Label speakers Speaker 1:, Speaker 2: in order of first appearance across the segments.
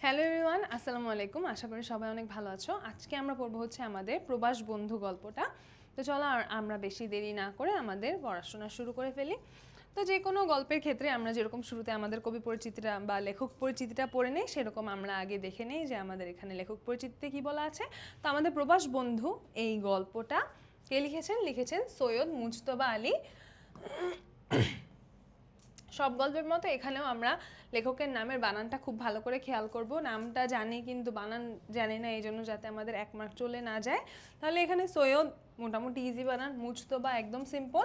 Speaker 1: Hello everyone, আসসালামু আলাইকুম। আশা করি সবাই অনেক ভালো আছো। আজকে আমরা পড়ব হচ্ছে আমাদের প্রবাস বন্ধু গল্পটা। তো চলো আমরা বেশি দেরি না করে আমাদের পড়াশোনা শুরু করে ফেলি। তো যে কোনো গল্পের ক্ষেত্রে আমরা যেরকম শুরুতে আমাদের কবি পরিচিতিটা বা লেখক পরিচিতিটা পড়ে নেই, সেরকম আমরা আগে দেখে নেই যে আমাদের এখানে লেখক পরিচিতিতে কী বলা আছে। তো আমাদের প্রবাস বন্ধু এই গল্পটা কে লিখেছেন সৈয়দ মুজতবা আলী। সব গল্পের মতো এখানেও আমরা লেখকের নামের বানানটা খুব ভালো করে খেয়াল করব। নামটা জানি কিন্তু বানান জানি না, এই জন্য যাতে আমাদের 1 মার্ক চলে না যায়। তাহলে এখানে সৈয়দ মোটামুটি ইজি বানান, মুজতবা একদম সিম্পল,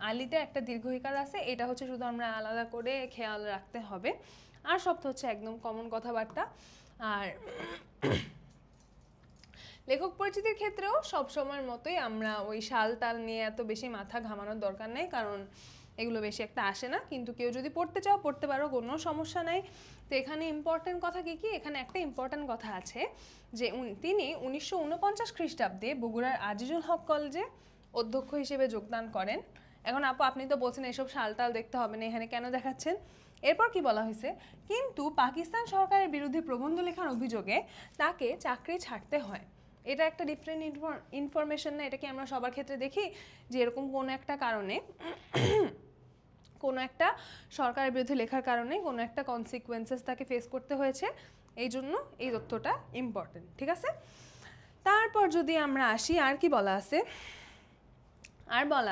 Speaker 1: আলিতে একটা দীর্ঘ ইকার আছে, এটা হচ্ছে শুধু আমরা আলাদা করে খেয়াল রাখতে হবে। আর সব তো হচ্ছে একদম কমন কথাবার্তা। আর লেখক পরিচিতির ক্ষেত্রেও সব সময়ের মতোই আমরা ওই শাল তাল নিয়ে এত বেশি মাথা ঘামানোর দরকার নেই, কারণ এগুলো বেশি একটা আসে না। কিন্তু কেউ যদি পড়তে চাও পড়তে পারো, কোনো সমস্যা নাই। তো এখানে ইম্পর্টেন্ট কথা কি, এখানে একটা ইম্পর্টেন্ট কথা আছে যে তিনি 1949 খ্রিস্টাব্দে বগুড়ার আজিজুল হক কলেজে অধ্যক্ষ হিসেবে যোগদান করেন। এখন আপনি তো বলছেন এসব শালটাল দেখতে হবে না, এখানে কেন দেখাচ্ছেন? এরপর কি বলা হয়েছে, কিন্তু পাকিস্তান সরকারের বিরুদ্ধে প্রবন্ধ লেখার অভিযোগে তাকে চাকরি ছাড়তে হয়। এটা একটা ডিফারেন্ট ইনফরমেশন না? এটা কি আমরা সবার ক্ষেত্রে দেখি যে এরকম কোনো একটা কারণে কোনো একটা সরকারের বিরুদ্ধে লেখার কারণে কোনো একটা কনসিকুয়েন্সেস তাকে ফেস করতে হয়েছে, এই জন্য এই তথ্যটা ইম্পর্টেন্ট, ঠিক আছে? তারপর যদি আমরা আসি, আর কি বলা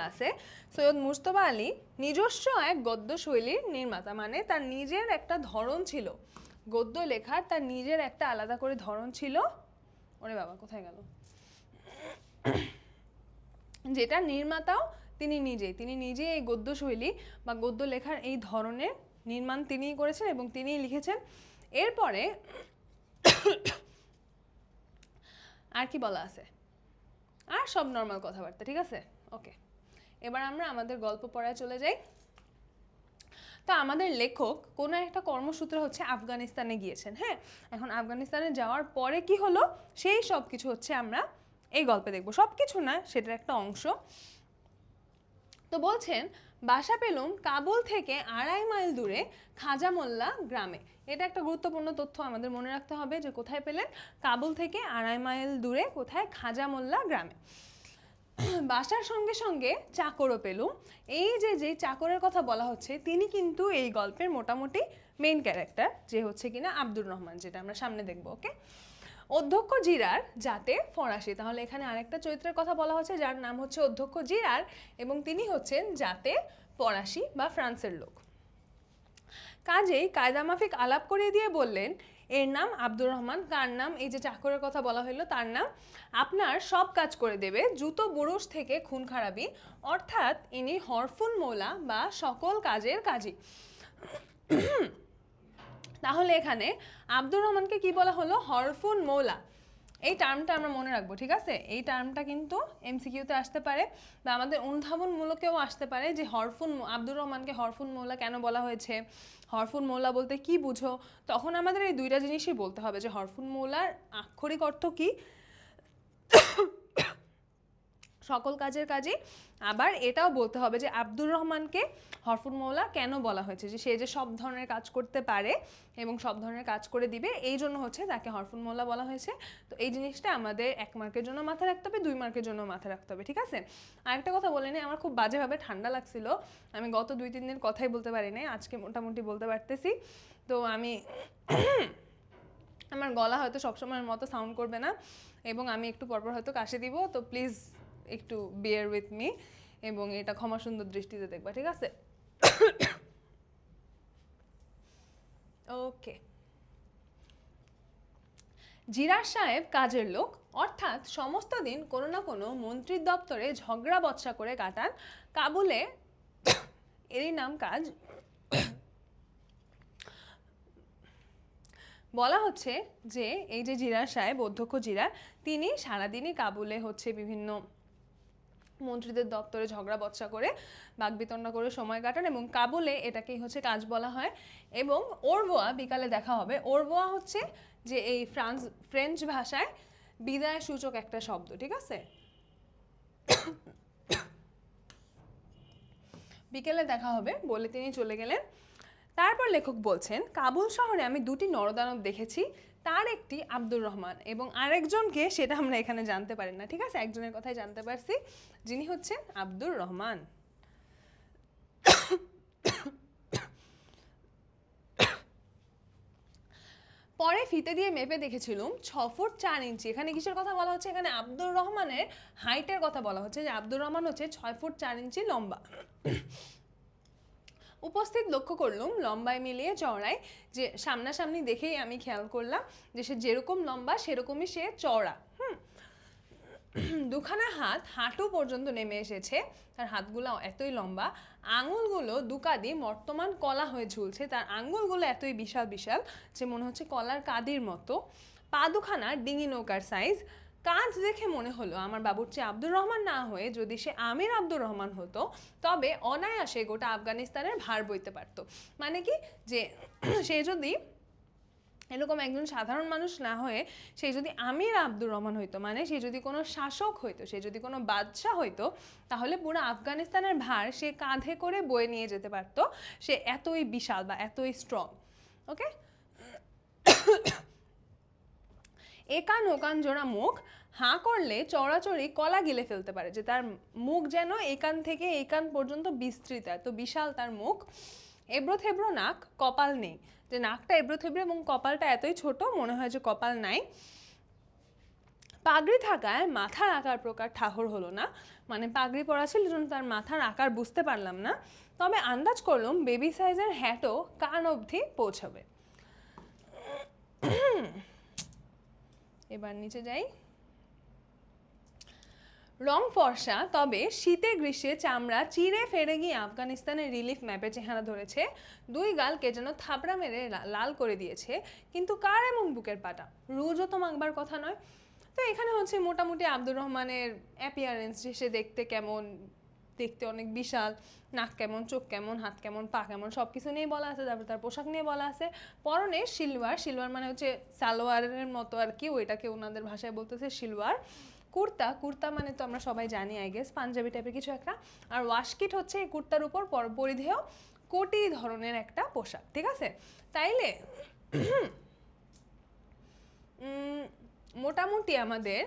Speaker 1: আছে, সৈয়দ মুজতবা আলী নিজস্ব এক গদ্য শৈলীর নির্মাতা, মানে তার নিজের একটা ধরন ছিল গদ্য লেখার, তার নিজের একটা আলাদা করে ধরন ছিল। ওরে বাবা, কোথায় গেল? যেটা নির্মাতাও তিনি নিজে এই গদ্য শৈলী বা গদ্য লেখার এই ধরনের নির্মাণ তিনিই করেছেন এবং তিনিই লিখেছেন। এরপরে আর কি বলা আছে? আর সব নর্মাল কথাবার্তা, ঠিক আছে? ওকে, এবার আমরা আমাদের গল্প পড়ায় চলে যাই। তো আমাদের লেখক কোনো একটা কর্মসূত্রে হচ্ছে আফগানিস্তানে গিয়েছেন। হ্যাঁ, এখন আফগানিস্তানে যাওয়ার পরে কি হলো, সেই সব কিছু হচ্ছে আমরা এই গল্পে দেখব। সব কিছু না, সেটার একটা অংশ। তো বলছেন, বাসা পেলুম কাবুল থেকে 2.5 মাইল দূরে খাজা মোল্লা গ্রামে। এটা একটা গুরুত্বপূর্ণ তথ্য আমাদের মনে রাখতে হবে যে কোথায় পেলেন, কাবুল থেকে 2.5 মাইল দূরে কোথায়, খাজা মোল্লা গ্রামে। বাসার সঙ্গে সঙ্গে চাকরও পেলুম। এই যে চাকরের কথা বলা হচ্ছে, তিনি কিন্তু এই গল্পের মোটামুটি মেইন ক্যারেক্টার, যে হচ্ছে কিনা আব্দুর রহমান, যেটা আমরা সামনে দেখবো। ওকে, অধ্যক্ষ জিরার জাতে ফরাসি। তাহলে এখানে আরেকটা চরিত্রের কথা বলা হচ্ছে যার নাম হচ্ছে অধ্যক্ষ জিরার, এবং তিনি হচ্ছেন জাতে ফরাসি বা ফ্রান্সের লোক। কাজেই কায়দামাফিক আলাপ করিয়ে দিয়ে বললেন, এর নাম আব্দুর রহমান। কার নাম? এই যে চাকরের কথা বলা হলো তার নাম। আপনার সব কাজ করে দেবে, জুতো বুরুষ থেকে খুন খারাপি, অর্থাৎ ইনি হরফুন মৌলা বা সকল কাজের কাজী। তাহলে এখানে আব্দুর রহমানকে কি বলা হলো? হরফুন মৌলা। এই টার্মটা আমরা মনে রাখবো, ঠিক আছে? এই টার্মটা কিন্তু এমসিকিউতে আসতে পারে বা আমাদের অনুধাবনমূলকেও আসতে পারে যে আব্দুর রহমানকে হরফুন মৌলা কেন বলা হয়েছে, হরফুন মৌলা বলতে কি বুঝো। তখন আমাদের এই দুইটা জিনিসই বলতে হবে যে হরফুন মৌলার আক্ষরিক অর্থ কি, সকল কাজের কাজে। আবার এটাও বলতে হবে যে আব্দুর রহমানকে হরফুন মৌলা কেন বলা হয়েছে, যে সে যে সব ধরনের কাজ করতে পারে এবং সব ধরনের কাজ করে দিবে, এই জন্য হচ্ছে তাকে হরফুন মৌলা বলা হয়েছে। তো এই জিনিসটা আমাদের 1 মার্কের জন্য মাথায় রাখতে হবে, 2 মার্কের জন্য মাথায় রাখতে হবে, ঠিক আছে? আরেকটা কথা বলে নিই, আমার খুব বাজেভাবে ঠান্ডা লাগছিল, আমি গত 2-3 দিন কথাই বলতে পারি নাই, আজকে মোটামুটি বলতে পারতেছি। তো আমি আমার গলা হয়তো সবসময়ের মতো সাউন্ড করবে না এবং আমি একটু পরপর হয়তো কাশি দিব, তো প্লিজ একটু বিয়ার উইথ মি এবং এটা ক্ষমা সুন্দর দৃষ্টিতে দেখবা, ঠিক আছে? ওকে, জিরার সাহেব কাজের লোক, অর্থাৎ সমস্ত দিন কোনো না কোনো মন্ত্রীর দপ্তরে ঝগড়া বচসা করে কাটান। কাবুলে এরই নাম কাজ। বলা হচ্ছে যে এই যে জিরার সাহেব, অধ্যক্ষ জিরার, তিনি সারাদিনই কাবুলে হচ্ছে বিভিন্ন মন্ত্রীদের দপ্তরে ঝগড়া বচসা করে বাকবিতণ্ডা করে সময় কাটান, এবং কাবুলে এটাকেই হচ্ছে কাজ বলা হয়। এবং ওরবোয়া বিকালে দেখা হবে। ওরবোয়া হচ্ছে যে এই ফ্রেঞ্চ ভাষায় বিদায় সূচক একটা শব্দ, ঠিক আছে? বিকেলে দেখা হবে বলে তিনি চলে গেলেন। তারপর লেখক বলছেন, কাবুল শহরে আমি দুটি নরদানব দেখেছি, তার একটি আব্দুর রহমান এবং আরেকজনকে সেটা আমরা এখানে জানতে পারি না, ঠিক আছে? একজনের কথাই জানতে পারছি, যিনি হচ্ছেন আব্দুর রহমান। পরে ফিতে দিয়ে মেপে দেখেছিলাম 6 ফুট 4 ইঞ্চি। এখানে কিসের কথা বলা হচ্ছে? এখানে আব্দুর রহমানের হাইটের কথা বলা হচ্ছে, যে আব্দুর রহমান হচ্ছে 6 ফুট 4 ইঞ্চি লম্বা। উপস্থিত লক্ষ্য করলাম লম্বায় মিলিয়ে চওড়ায়, যে সামনাসামনি দেখেই আমি খেয়াল করলাম যে সে যেরকম লম্বা সেরকমই সে চওড়া। দুখানা হাত হাঁটু পর্যন্ত নেমে এসেছে, তার হাতগুলো এতই লম্বা, আঙুলগুলো দুকাদি বর্তমান কলা হয়ে ঝুলছে, তার আঙুলগুলো এতই বিশাল বিশাল যে মনে হচ্ছে কলার কাদির মতো, পা দুখানা ডিঙি নৌকার সাইজ। কাজ দেখে মনে হলো আমার বাবুর্চি আব্দুর রহমান না হয়ে যদি সে আমির আব্দুর রহমান হতো, তবে অনায়াসে গোটা আফগানিস্তানের ভার বইতে পারতো। মানে কি, যে সে যদি এরকম একজন সাধারণ মানুষ না হয়ে সে যদি আমির আব্দুর রহমান হইতো, মানে সে যদি কোনো শাসক হইতো, সে যদি কোনো বাদশাহ হইতো, তাহলে পুরো আফগানিস্তানের ভার সে কাঁধে করে বয়ে নিয়ে যেতে পারতো। সে এতই বিশাল বা এতই স্ট্রং। ওকে, একান ওকান জোড়া মুখ, হাঁ করলে চড়াচড়ি কলা গিলে ফেলতে পারে, যে তার মুখ যেন একান থেকে একান পর্যন্ত বিস্তৃত, এত বিশাল তার মুখ। এবড়ো থেবড়ো নাক, কপাল নেই, যে নাকটা এবড়ো থেবড়ো এবং কপালটা এতই ছোট মনে হয় যে কপাল নাই। পাগড়ি থাকায় মাথার আকার প্রকার ঠাহর হলো না, মানে পাগড়ি পরা ছিল জন্য তার মাথার আকার বুঝতে পারলাম না, তবে আন্দাজ করলাম বেবি সাইজের হ্যাটও কান অবধি পৌঁছাবে। এবার নিচে যাই। রং ফর্সা, তবে শীতে গ্রীষ্মে চামড়া চিরে ফেরে গিয়ে আফগানিস্তানের রিলিফ ম্যাপে চেহারা ধরেছে। দুই গাল কে যেন থাবড়া মেরে লাল করে দিয়েছে। কিন্তু কার এমন বুকের পাটা, রোজও তো মাখবার কথা নয়। তো এখানে হচ্ছে মোটামুটি আব্দুর রহমানের অ্যাপিয়ারেন্স, যে সে দেখতে কেমন, দেখতে অনেক বিশাল, নাক কেমন, চোখ কেমন, হাত কেমন, পা কেমন, সব কিছু নিয়ে বলা আছে। তারপর তার পোশাক নিয়ে বলা আছে। পরনে শিলওয়ার, শিলওয়ার মানে হচ্ছে সালোয়ারের মতো আর কি, ওইটাকে ওনাদের ভাষায় বলতেছে শিলওয়ার। কুর্তা, কুর্তা মানে তো আমরা সবাই জানি আই গেস পাঞ্জাবি টাইপের কিছু একটা। আর ওয়াশকিট হচ্ছে এই কুর্তার উপর পরিধেয় কোটি ধরনের একটা পোশাক, ঠিক আছে? তাইলে মোটামুটি আমাদের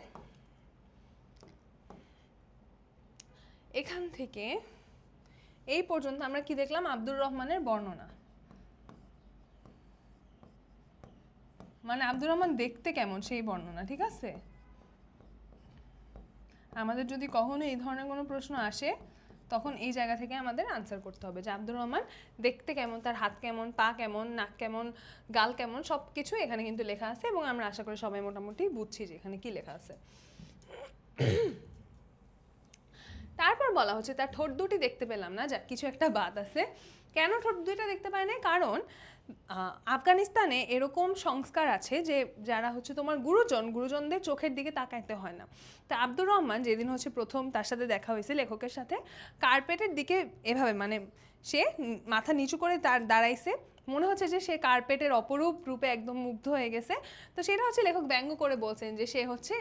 Speaker 1: এখান থেকে এই পর্যন্ত আমরা কি দেখলাম? আব্দুর রহমানের বর্ণনা, মানে আব্দুর রহমান দেখতে কেমন সেই বর্ণনা, ঠিক আছে? আমাদের যদি কখনো এই ধরনের কোনো প্রশ্ন আসে, তখন এই জায়গা থেকে আমাদের আনসার করতে হবে যে আব্দুর রহমান দেখতে কেমন, তার হাত কেমন, পা কেমন, নাক কেমন, গাল কেমন, সব কিছু এখানে কিন্তু লেখা আছে এবং আমরা আশা করি সবাই মোটামুটি বুঝছি যে এখানে কি লেখা আছে। তারপর বলা হচ্ছে তার ঠোঁট দুটি দেখতে পেলাম না, যা কিছু একটা বাদ আছে। কেন ঠোঁট দুইটা দেখতে পায় না? কারণ আফগানিস্তানে এরকম সংস্কার আছে যে যারা হচ্ছে তোমার গুরুজনদের চোখের দিকে তাকাইতে হয় না। তা আব্দুর রহমান যেদিন হচ্ছে প্রথম তার সাথে দেখা হয়েছে লেখকের সাথে, কার্পেটের দিকে এভাবে মানে সে মাথা নিচু করে তার দাঁড়াইছে, মনে হচ্ছে যে সে কার্পেটের অপরূপ রূপে একদম মুগ্ধ হয়ে গেছে। তো সেটা হচ্ছে লেখক ব্যঙ্গ করে বলছেন যে সে হচ্ছে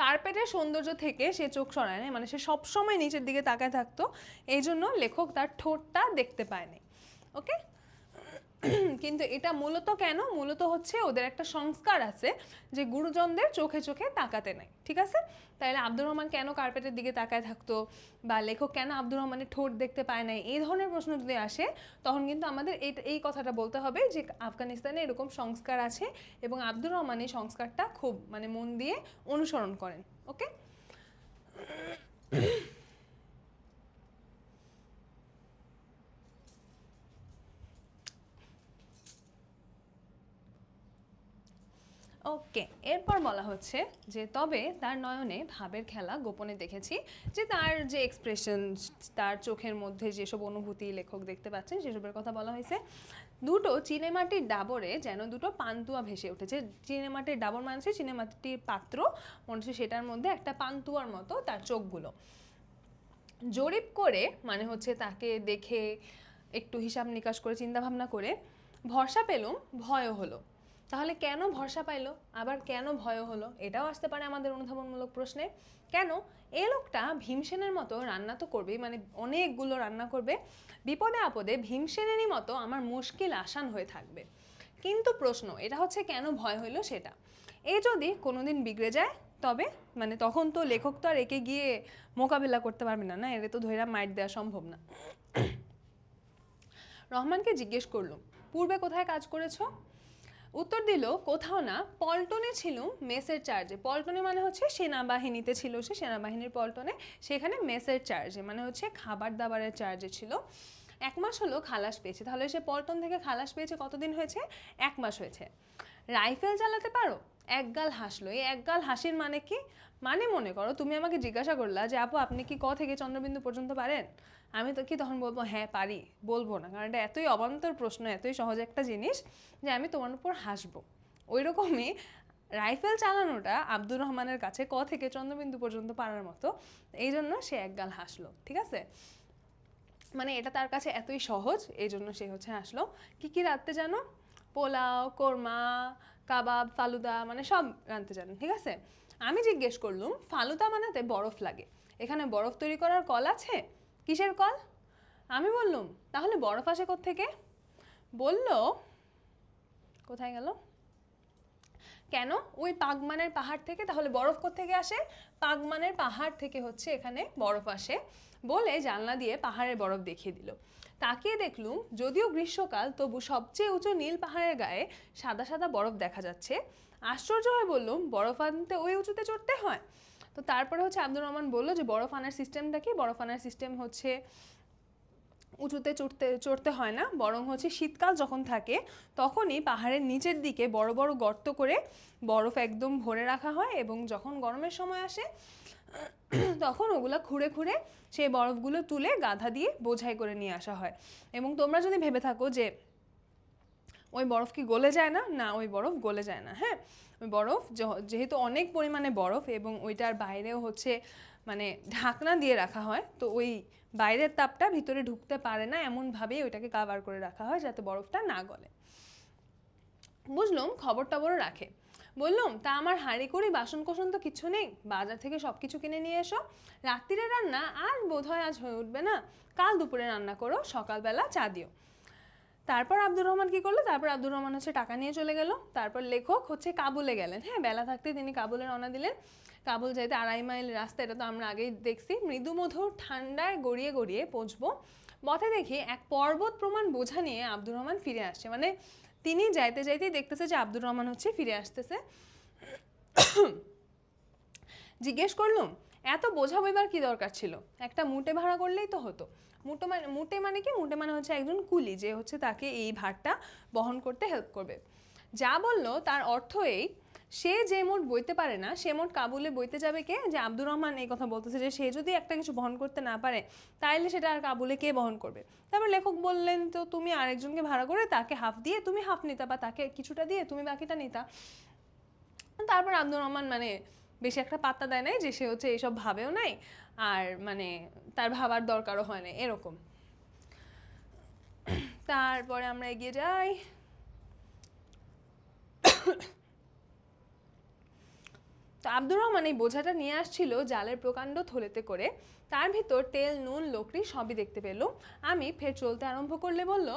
Speaker 1: কার্পেটের সৌন্দর্য থেকে সে চোখ সরায় না, মানে সে সবসময় নিচের দিকে তাকায় থাকতো, এই জন্য লেখক তার ঠোঁটটা দেখতে পায়নি। ওকে, কিন্তু এটা মূলত কেন? মূলত হচ্ছে ওদের একটা সংস্কার আছে যে গুরুজনদের চোখে চোখে তাকাতে নাই, ঠিক আছে? তাইলে আব্দুর রহমান কেন কার্পেটের দিকে তাকায় থাকতো, বা লেখক কেন আব্দুর রহমানের ঠোঁট দেখতে পায় নাই, এই ধরনের প্রশ্ন যদি আসে তখন কিন্তু আমাদের এই কথাটা বলতে হবে যে আফগানিস্তানে এরকম সংস্কার আছে এবং আব্দুর রহমান এই সংস্কারটা খুব মানে মন দিয়ে অনুসরণ করেন। ওকে, ওকে, এরপর বলা হচ্ছে যে তবে তার নয়নে ভাবের খেলা গোপনে দেখেছি, যে তার যে এক্সপ্রেশন, তার চোখের মধ্যে যেসব অনুভূতি লেখক দেখতে পাচ্ছেন সেসবের কথা বলা হয়েছে। দুটো চিনেমাটির ডাবরে যেন দুটো পান্তুয়া ভেসে উঠেছে। চিনেমাটির ডাবর মানে হচ্ছে চিনেমাটির পাত্র, মনে হচ্ছে সেটার মধ্যে একটা পান্তুয়ার মতো তার চোখগুলো। জরিপ করে মানে হচ্ছে তাকে দেখে একটু হিসাব নিকাশ করে চিন্তা ভাবনা করে ভরসা পেলুম, ভয়ও হলো। তাহলে কেন ভরসা পাইলো, আবার কেন ভয় হলো, এটাও আসতে পারে আমাদের অনুধাবনমূলক প্রশ্নে। কেন এই লোকটা ভীমসেনের মতো রান্না তো করবেই, মানে অনেকগুলো রান্না করবে, বিপদে আপদে ভীমসেনেরই মতো আমার মুশকিল আসান হয়ে থাকবে। কিন্তু প্রশ্ন এটা হচ্ছে কেন ভয় হইলো সেটা। এ যদি কোনোদিন বিগড়ে যায় তবে, মানে তখন তো লেখক তো আর একে গিয়ে মোকাবিলা করতে পারবে না, না এর তো ধৈরা মাইট দেওয়া সম্ভব না। রহমানকে জিজ্ঞেস করলো পূর্বে কোথায় কাজ করেছো? উত্তর দিল কোথাও না, পল্টনে ছিল মেসের চার্জে। পল্টনে মানে হচ্ছে সেনাবাহিনীতে ছিল, সে সেনাবাহিনীর পল্টনে, সেখানে মেসের চার্জে মানে হচ্ছে খাবার দাবারের চার্জে ছিল। 1 মাস হলো খালাস পেয়েছে। তাহলে সে পল্টন থেকে খালাস পেয়েছে কতদিন হয়েছে? 1 মাস হয়েছে। রাইফেল চালাতে পারো? একগাল হাসলো। এই একগাল হাসির মানে কি? মানে মনে করো তুমি আমাকে জিজ্ঞাসা করলা যে আপু আপনি কি ক থেকে চন্দ্রবিন্দু পর্যন্ত পারেন, আমি তো কি তখন বলবো হ্যাঁ পারি? বলবো না, কারণ এটা এতই অবান্তর প্রশ্ন, এতই সহজ একটা জিনিস যে আমি তোমার উপর হাসবো। ওই রকমই রাইফেল চালানোটা আব্দুর রহমানের কাছে ক থেকে চন্দ্রবিন্দু পর্যন্ত পারার মতো, এই জন্য সে একগাল হাসলো। ঠিক আছে, মানে এটা তার কাছে এতই সহজ, এই জন্য সে হচ্ছে হাসলো। কি কি রাঁধতে জানো? পোলাও, কোরমা, কাবাব, ফালুদা, মানে সব রাঁধতে জানো। ঠিক আছে, আমি জিজ্ঞেস করলুম ফালুদা বানাতে বরফ লাগে, এখানে বরফ তৈরি করার কল আছে? কিসের কল? আমি বললুম তাহলে বরফ আসে কোত্থেকে? বলল কোথায় গেল, কেন ওই পাগমানের পাহাড় থেকে। তাহলে বরফ কোত্থেকে আসে? পাগমানের পাহাড় থেকে হচ্ছে এখানে বরফ আসে। বলে জানলা দিয়ে পাহাড়ের বরফ দেখিয়ে দিল। তাকিয়ে দেখলুম যদিও গ্রীষ্মকাল তবু সবচেয়ে উঁচু নীল পাহাড়ের গায়ে সাদা সাদা বরফ দেখা যাচ্ছে। আশ্চর্য হয়ে বললুম বরফ আনতে ওই উঁচুতে চড়তে হয়? তো তারপরে হচ্ছে আব্দুর রহমান বললো যে বরফ আনার সিস্টেমটা কি? বরফ আনার সিস্টেম হচ্ছে উঁচুতে চড়তে হয় না, বরং হচ্ছে শীতকাল যখন থাকে তখনই পাহাড়ের নিচের দিকে বড় বড় গর্ত করে বরফ একদম ভরে রাখা হয়, এবং যখন গরমের সময় আসে তখন ওগুলো খুঁড়ে খুঁড়ে সেই বরফগুলো তুলে গাধা দিয়ে বোঝাই করে নিয়ে আসা হয়। এবং তোমরা যদি ভেবে থাকো যে ওই বরফ কি গলে যায় না, না ওই বরফ গলে যায় না। হ্যাঁ, ওই বরফ যেহেতু অনেক পরিমাণে বরফ এবং ওইটার বাইরেও হচ্ছে মানে ঢাকনা দিয়ে রাখা হয়, তো ওই বাইরের তাপটা ভিতরে ঢুকতে পারে না, এমনভাবেই ওইটাকে কাভার করে রাখা হয় যাতে বরফটা না গলে। বুঝলুম খবর টবরও রাখে। বললুম তা আমার হাঁড়ি কুড়ি বাসন কোসন তো কিছু নেই, বাজার থেকে সব কিছু কিনে নিয়ে এসো। রাত্রিরে রান্না আর বোধহয় আজ হয়ে উঠবে না, কাল দুপুরে রান্না করো, সকালবেলা চা দিও। তারপর আব্দুর রহমান কি করলো? তারপর আব্দুর রহমান হচ্ছে টাকা নিয়ে চলে গেল। তারপর লেখক হচ্ছে কাবুলে গেলেন। হ্যাঁ, বেলা থাকতে তিনি কাবুলে রওনা দিলেন। কাবুল যাইতে 2.5 মাইল রাস্তা, এটা তো আমরা আগেই দেখছি। মৃদু মধুর ঠান্ডায় গড়িয়ে গড়িয়ে পৌঁছবো। পথে দেখি এক পর্বত প্রমাণ বোঝা নিয়ে আব্দুর রহমান ফিরে আসছে। মানে তিনি যাইতে যাইতেই দেখতেছে যে আব্দুর রহমান হচ্ছে ফিরে আসতেছে। জিজ্ঞেস করলুম এত বোঝা বইবার কি দরকার ছিল? একটা মুটে ভাড়া করলেই তো হতো। মুটে মানে কি? মুটে মানে হচ্ছে একজন কুলি, যে হচ্ছে তাকে এই ভারটা বহন করতে হেল্প করবে। যা বললো তার অর্থ এই, সে যে মোট বইতে পারে না সে মোট কাবুলে বইতে যাবে কে? যে আব্দুর রহমান এই কথা বলতেছে যে সে যদি একটা কিছু বহন করতে না পারে তাইলে সেটা আর কাবুলে কে বহন করবে? তারপর লেখক বললেন তো তুমি আরেকজনকে ভাড়া করে তাকে হাফ দিয়ে তুমি হাফ নিতা, বা তাকে কিছুটা দিয়ে তুমি বাকিটা নিতা। তারপর আব্দুর রহমান মানে বেশি একটা পাত্তা দেয় নাই, যে সে হচ্ছে এইসব ভাবেও নাই, আর মানে তার ভাবার দরকারও হয় না এরকম। তারপরে আমরা এগিয়ে যাই। তো আব্দুর রহমান এই বোঝাটা নিয়ে আসছিল জালের প্রকাণ্ড থলেতে করে। তার ভিতর তেল, নুন, লকড়ি সবই দেখতে পেল। আমি ফের চলতে আরম্ভ করলে বলল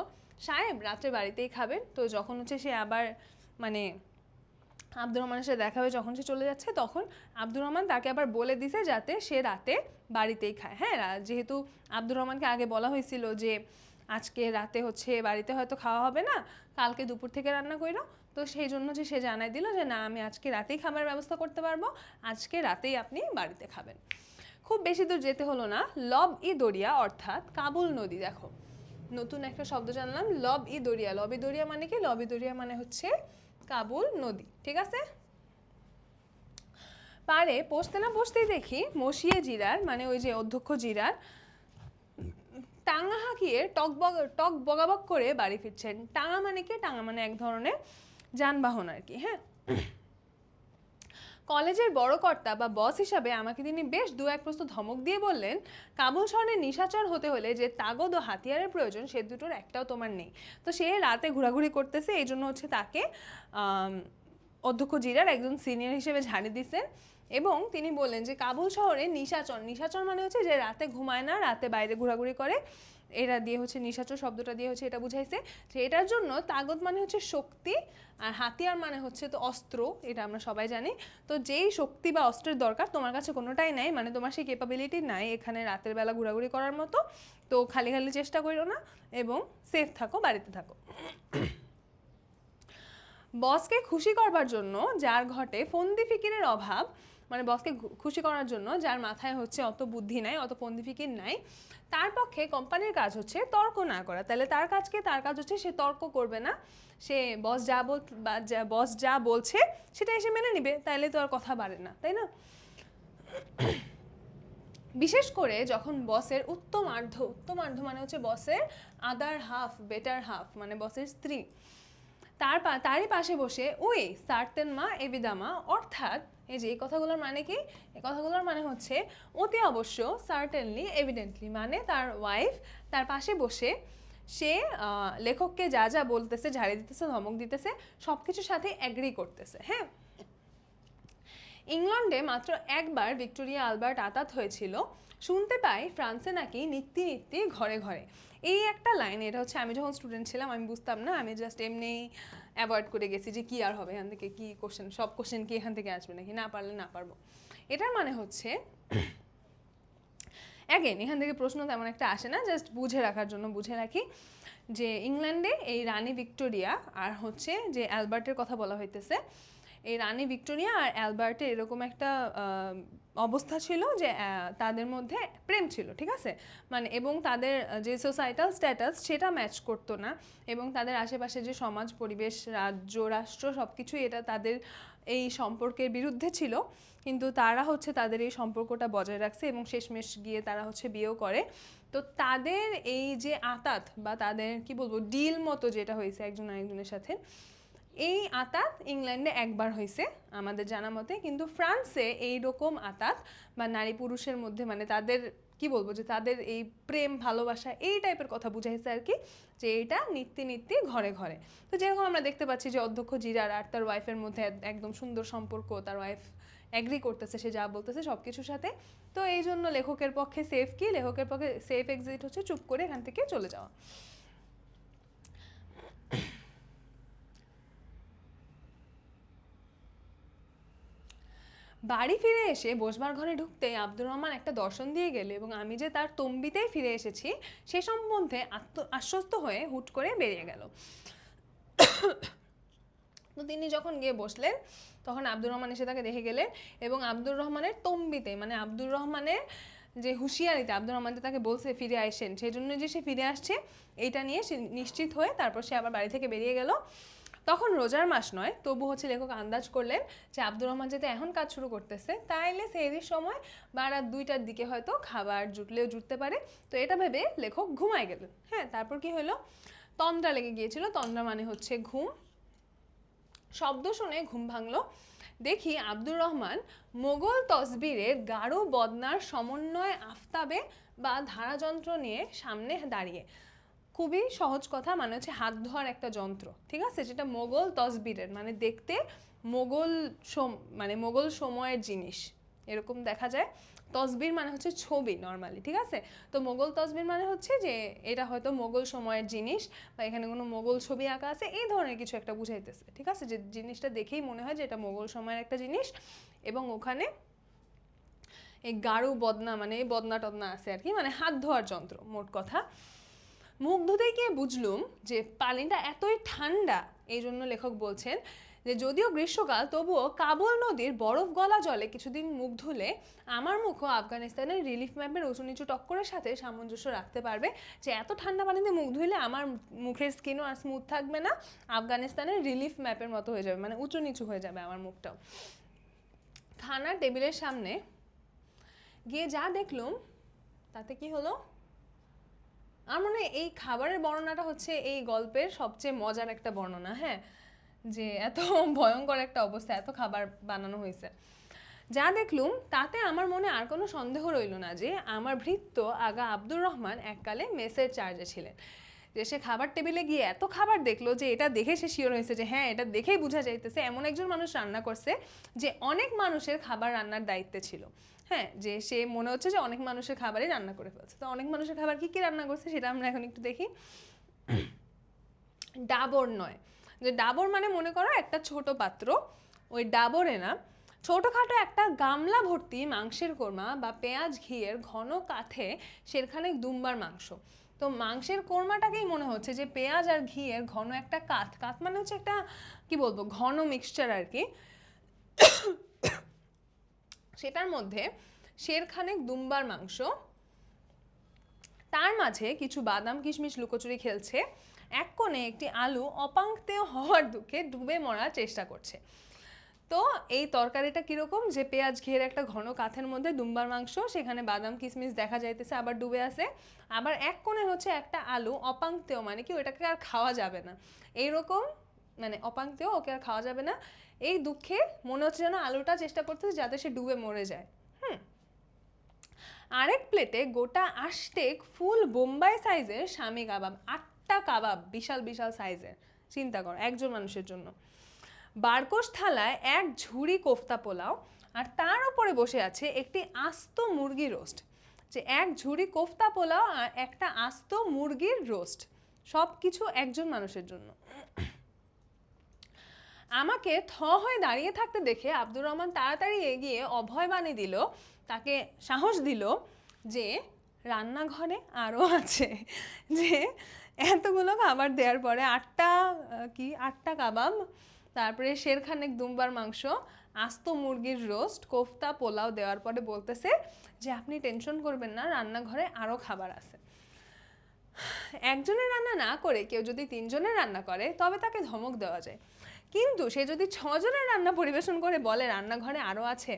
Speaker 1: সাহেব রাত্রে বাড়িতেই খাবেন। তো যখন হচ্ছে সে আবার মানে আব্দুর রহমানের সাথে দেখা হয়ে যখন সে চলে যাচ্ছে, তখন আব্দুর রহমান তাকে আবার বলে দিছে যাতে সে রাতে বাড়িতেই খায়। হ্যাঁ, যেহেতু আব্দুর রহমানকে আগে বলা হয়েছিল যে আজকে রাতে হচ্ছে বাড়িতে হয়তো খাওয়া হবে না, কালকে দুপুর থেকে রান্না কইরো, তো সেই জন্য যে সে জানাই দিল যে না আমি আজকে রাতেই খাবার ব্যবস্থা করতে পারবো, আজকে রাতেই আপনি বাড়িতে খাবেন। খুব বেশি দূর যেতে হলো না, লব ই দরিয়া অর্থাৎ কাবুল নদী। দেখো নতুন একটা শব্দ জানলাম, লব ই দরিয়া। লব ই দরিয়া মানে কি? লব ই দরিয়া মানে হচ্ছে কাবুল নদী। ঠিক আছে, পারে পৌঁছতে না পৌঁছতেই দেখি মসিয়ে জিরার মানে ওই যে অধ্যক্ষ জিরার টাঙা হাঁকিয়ে টক বগাবগ করে বাড়ি ফিরছেন। টাঙা মানে কি? টাঙা মানে এক ধরনের যানবাহন আর কি। হ্যাঁ, কলেজের বড় কর্তা বা বস হিসাবে আমাকে তিনি বেশ দু এক প্রস্তুত ধমক দিয়ে বললেন, কাবুল শহরে নিশাচর হতে হলে যে তাগদ ও হাতিয়ারের প্রয়োজন সে দুটোর একটাও তোমার নেই। তো সে রাতে ঘোরাঘুরি করতেছে, এই জন্য হচ্ছে তাকে অধ্যক্ষ জিরার একজন সিনিয়র হিসেবে ঝাড়ি দিচ্ছেন। এবং তিনি বললেন যে কাবুল শহরে নিশাচর, নিশাচর মানে হচ্ছে যে রাতে ঘুমায় না, রাতে বাইরে ঘোরাঘুরি করে, এটা দিয়ে হচ্ছে নিশাচর শব্দটা দিয়ে হচ্ছে এটা বুঝাইছে যে এটার জন্য তাগত মানে হচ্ছে শক্তি, আর হাতিয়ার মানে হচ্ছে তো অস্ত্র, এটা আমরা সবাই জানি। তো যেই শক্তি বা অস্ত্রের দরকার তোমার কাছে কোনোটাই নাই, মানে তোমার সেই ক্যাপাবিলিটি নাই এখানে রাতের বেলা ঘোরাঘুরি করার মতো, তো খালি খালি চেষ্টা করো না এবং সেফ থাকো, বাড়িতে থাকো। বসকে খুশি করবার জন্য যার ঘটে ফন্দি ফিকিরের অভাব, মানে বসকে খুশি করার জন্য যার মাথায় হচ্ছে অত বুদ্ধি নাই, অত ফন্দি ফিকির নাই, তার পক্ষে কোম্পানির কাজ হচ্ছে তর্ক না করা। তাহলে তার কাজ হচ্ছে সে তর্ক করবে না, সে বস যা বলছে সেটা এসে মেনে নিবে, তাইলে তো আর কথা বাড়ে না, তাই না? বিশেষ করে যখন বসের উত্তমার্ধ মানে হচ্ছে বসের আদার হাফ, বেটার হাফ, মানে বসের স্ত্রী, তারই পাশে বসে ওই সার্টেন মা এবিদামা, অর্থাৎ এই যে এই কথাগুলোর মানে কি, এই কথাগুলোর মানে হচ্ছে অতি অবশ্য, সার্টেনলি, এভিডেন্টলি, মানে তার ওয়াইফ তার পাশে বসে সে লেখককে যা যা বলতেছে, ঝাড়ি দিতেছে, ধমক দিতেছে, সব কিছুর সাথে অ্যাগ্রি করতেছে। হ্যাঁ, ইংল্যান্ডে মাত্র একবার ভিক্টোরিয়া আলবার্ট আতাত হয়েছিল, শুনতে পাই ফ্রান্সে নাকি নিত্যি নিত্যি ঘরে ঘরে। এই একটা লাইন, এটা হচ্ছে আমি যখন স্টুডেন্ট ছিলাম আমি বুঝতাম না, আমি জাস্ট এমনি অ্যাভয়েড করে গেছি যে কি আর হবে এখান থেকে, কি কোশ্চেন, সব কোশ্চেন কি এখান থেকে আসবে নাকি, না পারলে না পারবো। এটার মানে হচ্ছে অ্যাগেন এখান থেকে প্রশ্ন তেমন একটা আসে না, জাস্ট বুঝে রাখার জন্য বুঝে রাখি যে ইংল্যান্ডে এই রানী ভিক্টোরিয়া আর হচ্ছে যে অ্যালবার্টের কথা বলা হইতেছে, এই রানী ভিক্টোরিয়া আর অ্যালবার্টের এরকম একটা অবস্থা ছিল যে তাদের মধ্যে প্রেম ছিল, ঠিক আছে, মানে এবং তাদের যে সোসাইটাল স্ট্যাটাস সেটা ম্যাচ করতো না, এবং তাদের আশেপাশে যে সমাজ পরিবেশ, রাজ্য, রাষ্ট্র সব কিছুই এটা তাদের এই সম্পর্কের বিরুদ্ধে ছিল, কিন্তু তারা হচ্ছে তাদের এই সম্পর্কটা বজায় রাখছে এবং শেষমেশ গিয়ে তারা হচ্ছে বিয়েও করে। তো তাদের এই যে আতাত বা তাদের কি বলবো ডিল মতো যেটা হয়েছে একজন আরেকজনের সাথে, এই আতাত ইংল্যান্ডে একবার হয়েছে আমাদের জানা মতে, কিন্তু ফ্রান্সে এইরকম আতাত বা নারী পুরুষের মধ্যে মানে তাদের কি বলবো যে তাদের এই প্রেম ভালোবাসা এই টাইপের কথা বুঝাইছে আর কি, যে এইটা নিত্যি নিত্যি ঘরে ঘরে। তো যেরকম আমরা দেখতে পাচ্ছি যে অধ্যক্ষ জিরার আর তার ওয়াইফের মধ্যে একদম সুন্দর সম্পর্ক, তার ওয়াইফ অ্যাগ্রি করতেছে সে যা বলতেছে সব কিছুর সাথে। তো এই জন্য লেখকের পক্ষে সেফ কি, লেখকের পক্ষে সেফ এক্সিট হচ্ছে চুপ করে এখান থেকে চলে যাওয়া। বাড়ি ফিরে এসে বসবার ঘরে ঢুকতেই আব্দুর রহমান একটা দর্শন দিয়ে গেলে এবং আমি যে তার তম্বিতেই ফিরে এসেছি সে সম্বন্ধে আশ্বস্ত হয়ে হুট করে বেরিয়ে গেল। তো তিনি যখন গিয়ে বসলেন তখন আব্দুর রহমান এসে তাকে দেখে গেলেন এবং আব্দুর রহমানের তম্বিতে, মানে আব্দুর রহমানের যে হুঁশিয়ারিতে আব্দুর রহমান তাকে বলছে ফিরে আসেন, সেই জন্য যে সে ফিরে আসছে এইটা নিয়ে সে নিশ্চিত হয়ে তারপর সে আবার বাড়ি থেকে বেরিয়ে গেল। তখন রোজার মাস নয়, তবু হচ্ছে লেখক আন্দাজ করলেন যে আব্দুর রহমান যেতে এখন কাজ শুরু করতেছে, তাইলে সেহরির সময় বা রাত 2টার দিকে হয়তো খাবার জুটলেও জুটতে পারে। তো এটা ভেবে লেখক ঘুমায় গেলেন। হ্যাঁ, তারপর কি হলো, তন্দ্রা লেগে গিয়েছিল, তন্দ্রা মানে হচ্ছে ঘুম। শব্দ শুনে ঘুম ভাঙলো, দেখি আব্দুর রহমান মোগল তসবিরের গাঢ় বদনার সমন্বয় আফতাবে বা ধারাযন্ত্র নিয়ে সামনে দাঁড়িয়ে। খুবই সহজ কথা, মানে হচ্ছে হাত ধোয়ার একটা যন্ত্র, ঠিক আছে, যেটা মোগল তসবিরের, মানে দেখতে মোগল মানে মোগল সময়ের জিনিস এরকম দেখা যায়। তসবির মানে হচ্ছে ছবি নর্মালি, ঠিক আছে, তো মোগল তসবির মানে হচ্ছে যে এটা হয়তো মোগল সময়ের জিনিস বা এখানে কোনো মোগল ছবি আঁকা আছে এই ধরনের কিছু একটা বুঝাইতেছে, ঠিক আছে, যে জিনিসটা দেখেই মনে হয় যে এটা মোগল সময়ের একটা জিনিস। এবং ওখানে এই গাঢ় বদনা মানে বদনা টদনা আছে আর কি, মানে হাত ধোয়ার যন্ত্র মোট কথা। মুখ ধুতে গিয়ে বুঝলুম যে পানিটা এতই ঠান্ডা, এই জন্য লেখক বলছেন যে যদিও গ্রীষ্মকাল তবুও কাবুল নদীর বরফ গলা জলে কিছুদিন মুখ ধুলে আমার মুখও আফগানিস্তানের রিলিফ ম্যাপের উঁচু নিচু টক্করের সাথে সামঞ্জস্য রাখতে পারবে, যে এত ঠান্ডা পানিতে মুখ ধুইলে আমার মুখের স্কিনও আর স্মুথ থাকবে না, আফগানিস্তানের রিলিফ ম্যাপের মতো হয়ে যাবে, মানে উঁচু নিচু হয়ে যাবে আমার মুখটাও। খানার টেবিলের সামনে গিয়ে যা দেখলুম তাতে কি হলো, আমার মনে হয় এই খাবারের বর্ণনাটা হচ্ছে এই গল্পের সবচেয়ে মজার একটা বর্ণনা। হ্যাঁ, যে এত ভয়ঙ্কর একটা অবস্থা, এত খাবার বানানো হয়েছে। যা দেখলুম তাতে আমার মনে আর কোনো সন্দেহ রইল না যে আমার ভৃত্য আগা আব্দুর রহমান এককালে মেসের চার্জে ছিলেন। যে সে খাবার টেবিলে গিয়ে এত খাবার দেখলো যে এটা দেখে সে শিওর হয়েছে যে হ্যাঁ, এটা দেখেই বোঝা যাইতেছে এমন একজন মানুষ রান্না করছে যে অনেক মানুষের খাবার রান্নার দায়িত্বে ছিল। হ্যাঁ, যে সে মনে হচ্ছে যে অনেক মানুষের খাবারই রান্না করে ফেলছে। তো অনেক মানুষের খাবার কি কি রান্না করছে সেটা আমরা এখন একটু দেখি। ডাবর নয়, যে ডাবর মানে মনে করো একটা ছোট পাত্র, ওই ডাবরে না, ছোটোখাটো একটা গামলা ভর্তি মাংসের কোরমা বা পেঁয়াজ ঘিয়ের ঘন কাঠে সেখানে দুম্বার মাংস। তো মাংসের কোরমাটাকেই মনে হচ্ছে যে পেঁয়াজ আর ঘিয়ের ঘন একটা কাঠ, কাঠ মানে হচ্ছে একটা কি বলবো ঘন মিক্সচার আর কি, সেটার মধ্যে শেরখানেক দুম্বার মাংস, তার মাঝে কিছু বাদাম কিশমিশ লুকোচুরি খেলছে, এক কোণে একটি আলু অপাঙ্ক্তেয় হওয়ার দুঃখে ডুবে মরার চেষ্টা করছে। তো এই তরকারিটা কিরকম, যে পেঁয়াজ ঘিয়ের একটা ঘন কাঠের মধ্যে দুম্বার মাংস, সেখানে বাদাম কিশমিশ দেখা যাইতেছে আবার ডুবে আছে, আবার এক কোণে হচ্ছে একটা আলু অপাঙ্ক্তেয় মানে কি ওটাকে আর খাওয়া যাবে না, এইরকম মানে অপাঙ্ক্তেয়, ওকে আর খাওয়া যাবে না, এই দুঃখে মনে হচ্ছে যেন আলুটা চেষ্টা করতেছে যাতে সে ডুবে মরে যায়। আরেক প্লেটে গোটা আষ্টেক ফুল বোম্বাই সাইজের স্বামী কাবাব, 8টা কাবাব, বিশাল বিশাল সাইজের, চিন্তা কর একজন মানুষের জন্য। বারকোশ থালায় এক ঝুড়ি কোফতা পোলাও, আর তার উপরে বসে আছে একটি আস্ত মুরগি রোস্ট। যে এক ঝুড়ি কোফতা পোলাও আর একটা আস্ত মুরগির রোস্ট, সব কিছু একজন মানুষের জন্য। আমাকে থ হয়ে দাঁড়িয়ে থাকতে দেখে আব্দুর রহমান তাড়াতাড়ি এগিয়ে অভয় বাণী দিল, তাকে সাহস দিল যে রান্নাঘরে আরও আছে, যে এতগুলো খাবার দেওয়ার পরে 8টা কাবাব, তারপরে শেরখানেক দুম্বার মাংস, আস্ত মুরগির রোস্ট, কোফতা পোলাও দেওয়ার পরে বলতেছে যে আপনি টেনশন করবেন না, রান্নাঘরে আরও খাবার আছে। একজনের রান্না না করে কেউ যদি 3 জনের রান্না করে তবে তাকে ধমক দেওয়া যায়, কিন্তু সে যদি 6 জনের রান্না পরিবেশন করে বলে রান্নাঘরে আরও আছে,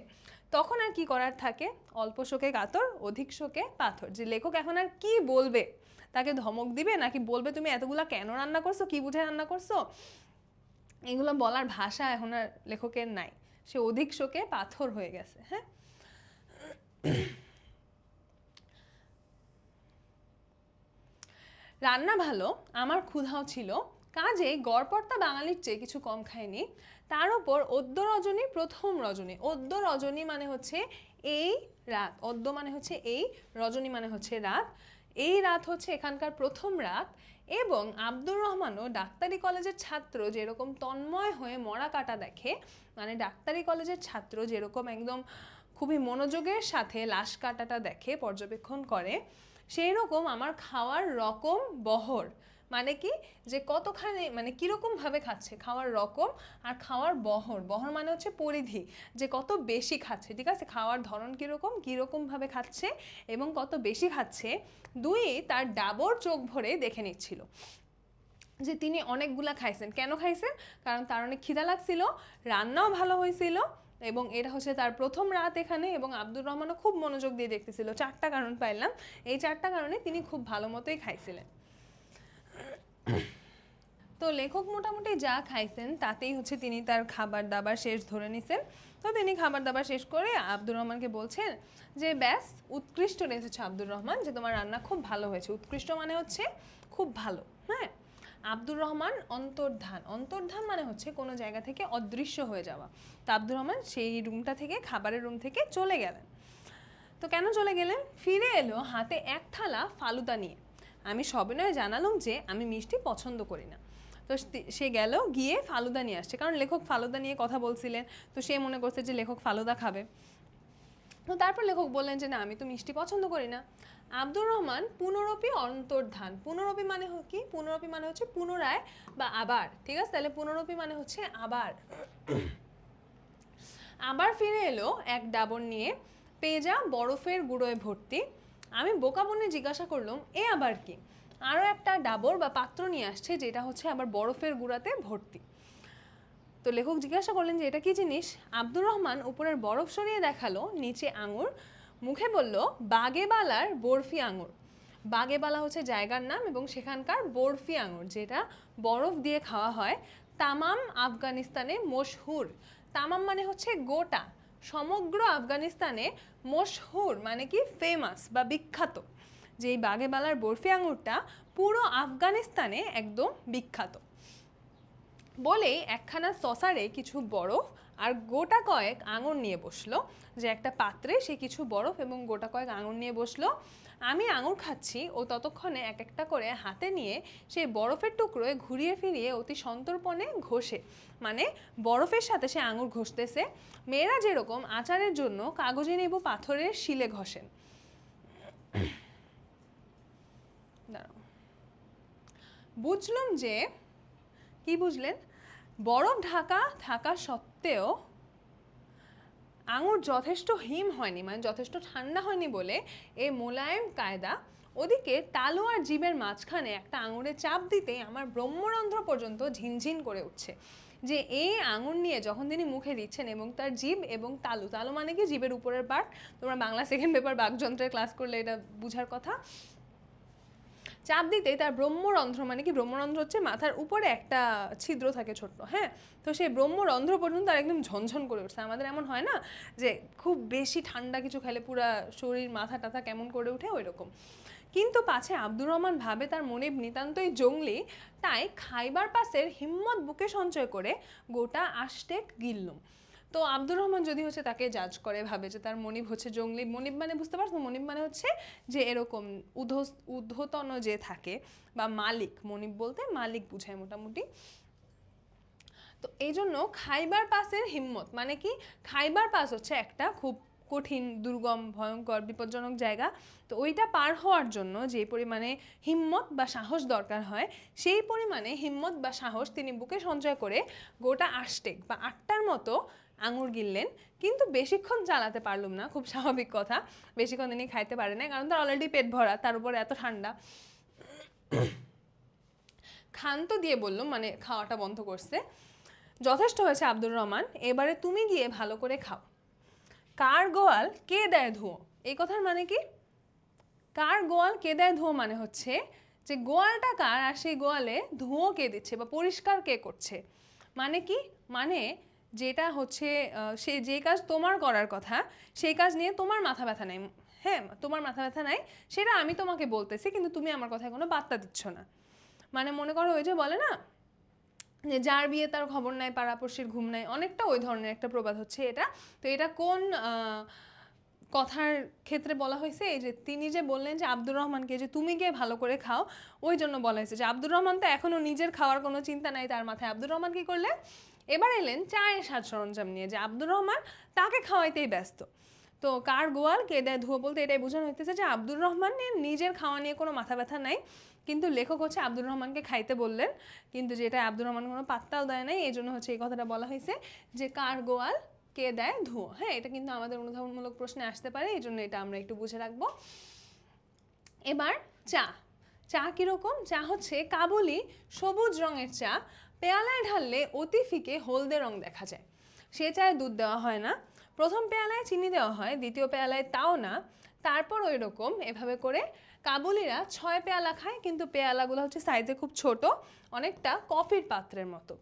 Speaker 1: তখন আর কি করার থাকে? অল্প শোকে কাতর, অধিক শোকে পাথর। যে লেখক এখন আর কি বলবে, তাকে ধমক দিবে নাকি বলবে তুমি এতগুলা কেন রান্না করছো, কি বুঝে রান্না করছো, এগুলো বলার ভাষা এখন আর লেখকের নাই, সে অধিক শোকে পাথর হয়ে গেছে। হ্যাঁ, রান্না ভালো, আমার ক্ষুধাও ছিল, কাজে গড়পড়তা বাঙালির চেয়ে কিছু কম খায়নি। তার উপর অদ্য রজনী প্রথম রজনী, অদ্য রজনী মানে হচ্ছে এই রাত, অদ্য মানে হচ্ছে এই, রজনী মানে হচ্ছে রাত, এই রাত হচ্ছে এখানকার প্রথম রাত। এবং আব্দুর রহমানও ডাক্তারি কলেজের ছাত্র যেরকম তন্ময় হয়ে মরা কাটা দেখে, মানে ডাক্তারি কলেজের ছাত্র যেরকম একদম খুবই মনোযোগের সাথে লাশ কাটাটা দেখে, পর্যবেক্ষণ করে, সেই রকম আমার খাওয়ার রকম বহর, মানে কি যে কতখানি মানে কীরকমভাবে খাচ্ছে, খাওয়ার রকম আর খাওয়ার বহর, বহর মানে হচ্ছে পরিধি, যে কত বেশি খাচ্ছে, ঠিক আছে, খাওয়ার ধরন কীরকমভাবে খাচ্ছে এবং কত বেশি খাচ্ছে, দুই তার ডাবর চোখ ভরে দেখে নিচ্ছিল যে তিনি অনেকগুলা খাইছেন। কেন খাইছেন? কারণ তার অনেক খিদা লাগছিল, রান্নাও ভালো হয়েছিল, এবং এটা হচ্ছে তার প্রথম রাত এখানে, এবং আব্দুর রহমানও খুব মনোযোগ দিয়ে দেখতেছিল। 4টা কারণ পাইলাম, এই 4টা কারণে তিনি খুব ভালো মতোই খাইছিলেন। তো লেখক মোটামুটি যা খাইছেন তাতেই হচ্ছে তিনি তার খাবার দাবার শেষ ধরে নিছেন। তো তিনি খাবার দাবার শেষ করে আব্দুর রহমানকে বলছেন যে ব্যাস উৎকৃষ্ট রেখেছে আব্দুর রহমান, যে তোমার রান্না খুব ভালো হয়েছে। উৎকৃষ্ট মানে হচ্ছে খুব ভালো। হ্যাঁ, আব্দুর রহমান অন্তর্ধান, অন্তর্ধান মানে হচ্ছে কোনো জায়গা থেকে অদৃশ্য হয়ে যাওয়া। তো আব্দুর রহমান সেই রুমটা থেকে, খাবারের রুম থেকে চলে গেলেন। তো কেন চলে গেলেন? ফিরে এলো হাতে এক থালা ফালুদা নিয়ে। আমি সবিনয়ে জানালাম যে আমি মিষ্টি পছন্দ করি না। তো সে গেল, গিয়ে ফালুদা নিয়ে আসছে, কারণ লেখক ফালুদা নিয়ে কথা বলছিলেন, তো সে মনে করছে যে লেখক ফালুদা খাবে। তো তারপর লেখক বললেন যে না, আমি তো মিষ্টি পছন্দ করি না। আব্দুর রহমান পুনরপি অন্তর্ধান, পুনরপি মানে কি? পুনরপি মানে হচ্ছে পুনরায় বা আবার, ঠিক আছে, তাহলে পুনরপি মানে হচ্ছে আবার। আবার ফিরে এলো এক ডাবর নিয়ে, পেঁজা বরফের গুঁড়োয় ভর্তি। আমি বোকা বনে জিজ্ঞাসা করলাম এ আবার কি? আরও একটা ডাবর বা পাত্র নিয়ে আসছে, যেটা হচ্ছে আবার বরফের গুঁড়াতে ভর্তি। তো লেখক জিজ্ঞাসা করলেন যে এটা কি জিনিস? আব্দুর রহমান উপরের বরফ সরিয়ে দেখালো, নিচে আঙুর, মুখে বলল বাগেবালার বরফি আঙুর। বাগেবালা হচ্ছে জায়গার নাম, এবং সেখানকার বরফি আঙুর, যেটা বরফ দিয়ে খাওয়া হয়, তামাম আফগানিস্তানে মশহুর। তামাম মানে হচ্ছে গোটা, সমগ্র আফগানিস্তানে মশহুর মানে কি ফেমাস বা বিখ্যাত। যে এই বাগেবালার বরফি আঙুরটা পুরো আফগানিস্তানে একদম বিখ্যাত। বলেই একখানা সসারে কিছু বরফ আর গোটা কয়েক আঙুর নিয়ে বসলো, যে একটা পাত্রে সে কিছু বরফ এবং গোটা কয়েক আঙুর নিয়ে বসলো। আমি আঙুর খাচ্ছি, ও ততক্ষণে এক একটা করে হাতে নিয়ে সেই বরফের টুকরোয় ঘুরিয়ে ফিরিয়ে অতি সন্তর্পণে ঘষে, মানে বরফের সাথে সে আঙুর ঘষতেছে। মেয়েরা যেরকম আচারের জন্য কাগজে নেবু পাথরের শিলে ঘষেন। বুঝলাম যে, কি বুঝলেন? বরফ ঢাকা থাকা সত্ত্বেও আঙুর যথেষ্ট হিম হয়নি, মানে যথেষ্ট ঠান্ডা হয়নি বলে এই মোলায়েম কায়দা। ওদিকে তালু আর জিভের মাঝখানে একটা আঙুরে চাপ দিতে আমার ব্রহ্মরন্ধ্র পর্যন্ত ঝিনঝিন করে উঠছে। যে এই আঙুর নিয়ে যখন তিনি মুখে দিচ্ছেন এবং তার জিভ এবং তালু, তালু মানে কি জিভের উপরের পার্ট, তোমরা বাংলা সেকেন্ড পেপার বাকযন্ত্রের ক্লাস করলে এটা বুঝার কথা। চাপ দিতে তার ব্রহ্মরন্ধ্র, মানে কি ব্রহ্মরন্ধ্র হচ্ছে মাথার উপরে একটা ছিদ্র থাকে ছোট্ট, হ্যাঁ, তো সেই ব্রহ্মরন্ধ্র পর্যন্ত তার একদম ঝনঝন করে উঠছে। আমাদের এমন হয় না যে খুব বেশি ঠান্ডা কিছু খেলে পুরা শরীর মাথা টাথা কেমন করে ওঠে, ওই রকম। কিন্তু পাছে আব্দুর রহমান ভাবে তার মনিব নিতান্তই জঙ্গলি, তাই খাইবার পাসের হিম্মত বুকে সঞ্চয় করে গোটা আষ্টেক গিললুম। তো আব্দুর রহমান যদি হচ্ছে তাকে জাজ করে, ভাবে যে তার মনিব হচ্ছে জঙ্গলি। মনিব মানে বুঝতে পারছো, মনিব মানে হচ্ছে যে এরকম ঊর্ধ্বতন যে থাকে বা মালিক, মনিব বলতে মালিক বুঝায় মোটামুটি। তো এই জন্য খাইবার পাসের হিম্মত মানে কি, খাইবার পাস হচ্ছে একটা খুব কঠিন, দুর্গম, ভয়ঙ্কর, বিপজ্জনক জায়গা। তো ওইটা পার হওয়ার জন্য যে পরিমাণে হিম্মত বা সাহস দরকার হয়, সেই পরিমাণে হিম্মত বা সাহস তিনি বুকে সঞ্চয় করে গোটা আষ্টেক বা 8টার মতো আঙুর গিললেন। কিন্তু বেশিক্ষণ চালাতে পারলুম না, খুব স্বাভাবিক কথা, বেশিক্ষণ তিনি খাইতে পারে না, কারণ তার অলরেডি পেট ভরা, তার উপরে এত ঠান্ডা। ক্ষান্ত দিয়ে বললুম, মানে খাওয়াটা বন্ধ করছে। যথেষ্ট হয়েছে আব্দুর রহমান, এবারে তুমি গিয়ে ভালো করে খাও। কার গোয়াল কে দেয় ধুয়ো, এই কথার মানে কি? কার গোয়াল কে দেয় ধুয়ো মানে হচ্ছে যে গোয়ালটা কার আর সেই গোয়ালে ধুয়ো কে দিচ্ছে বা পরিষ্কার কে করছে। মানে কি, মানে যেটা হচ্ছে সে যে কাজ তোমার করার কথা সেই কাজ নিয়ে তোমার মাথা ব্যথা নাই, হ্যাঁ তোমার মাথা ব্যথা নাই, সেটা আমি তোমাকে বলতেছি, কিন্তু তুমি আমার কথায় কোনো বার্তা দিচ্ছ না। মানে মনে করো ওই যে বলে না যে যার বিয়ে তার খবর নাই, পাড়াপড়শির ঘুম নাই, অনেকটা ওই ধরনের একটা প্রবাদ হচ্ছে এটা। তো এটা কোন কথার ক্ষেত্রে বলা হয়েছে? এই যে তিনি যে বললেন যে আব্দুর রহমানকে যে তুমি গিয়ে ভালো করে খাও, ওই জন্য বলা হয়েছে যে আব্দুর রহমান তো এখনো নিজের খাওয়ার কোনো চিন্তা নাই তার মাথায়। আব্দুর রহমান কি করলেন, এবার এলেন চায়ের সাজ সরঞ্জাম নিয়ে, যে আব্দুর রহমান তাকে খাওয়াইতেই ব্যস্ত। তো কার গোয়াল কে দেয় ধুয়ো বলতে এটাই বোঝানো হইতেছে যে আব্দুর রহমানের নিজের খাওয়া নিয়ে কোনো মাথা ব্যথা নাই, কিন্তু লেখক হচ্ছে আব্দুর রহমানকে খাইতে বললেন, কিন্তু যেটা আব্দুর রহমান কোনো পাত্তাও দেয় নাই, এই জন্য হচ্ছে এই কথাটা বলা হয়েছে যে কার গোয়াল কে দেয় ধুয়ো। হ্যাঁ, এটা কিন্তু আমাদের অনুধাবনমূলক প্রশ্নে আসতে পারে, এই জন্য এটা আমরা একটু বুঝে রাখবো। এবার চা, চা কীরকম? চা হচ্ছে কাবুলি সবুজ রঙের চা, পেয়ালায় ঢাললে অতি ফিকে হলদে রং দেখা যায়। সে চায়ে দুধ দেওয়া হয় না, প্রথম পেয়ালায় চিনি দেওয়া হয়, দ্বিতীয় পেয়ালায় তাও না, তারপর ওই রকম এভাবে করে কাবুলিরা 6 পেয়ালা খায়, কিন্তু পেয়ালাগুলো হচ্ছে সাইজে খুব ছোট, অনেকটা কফির পাত্রের মতো।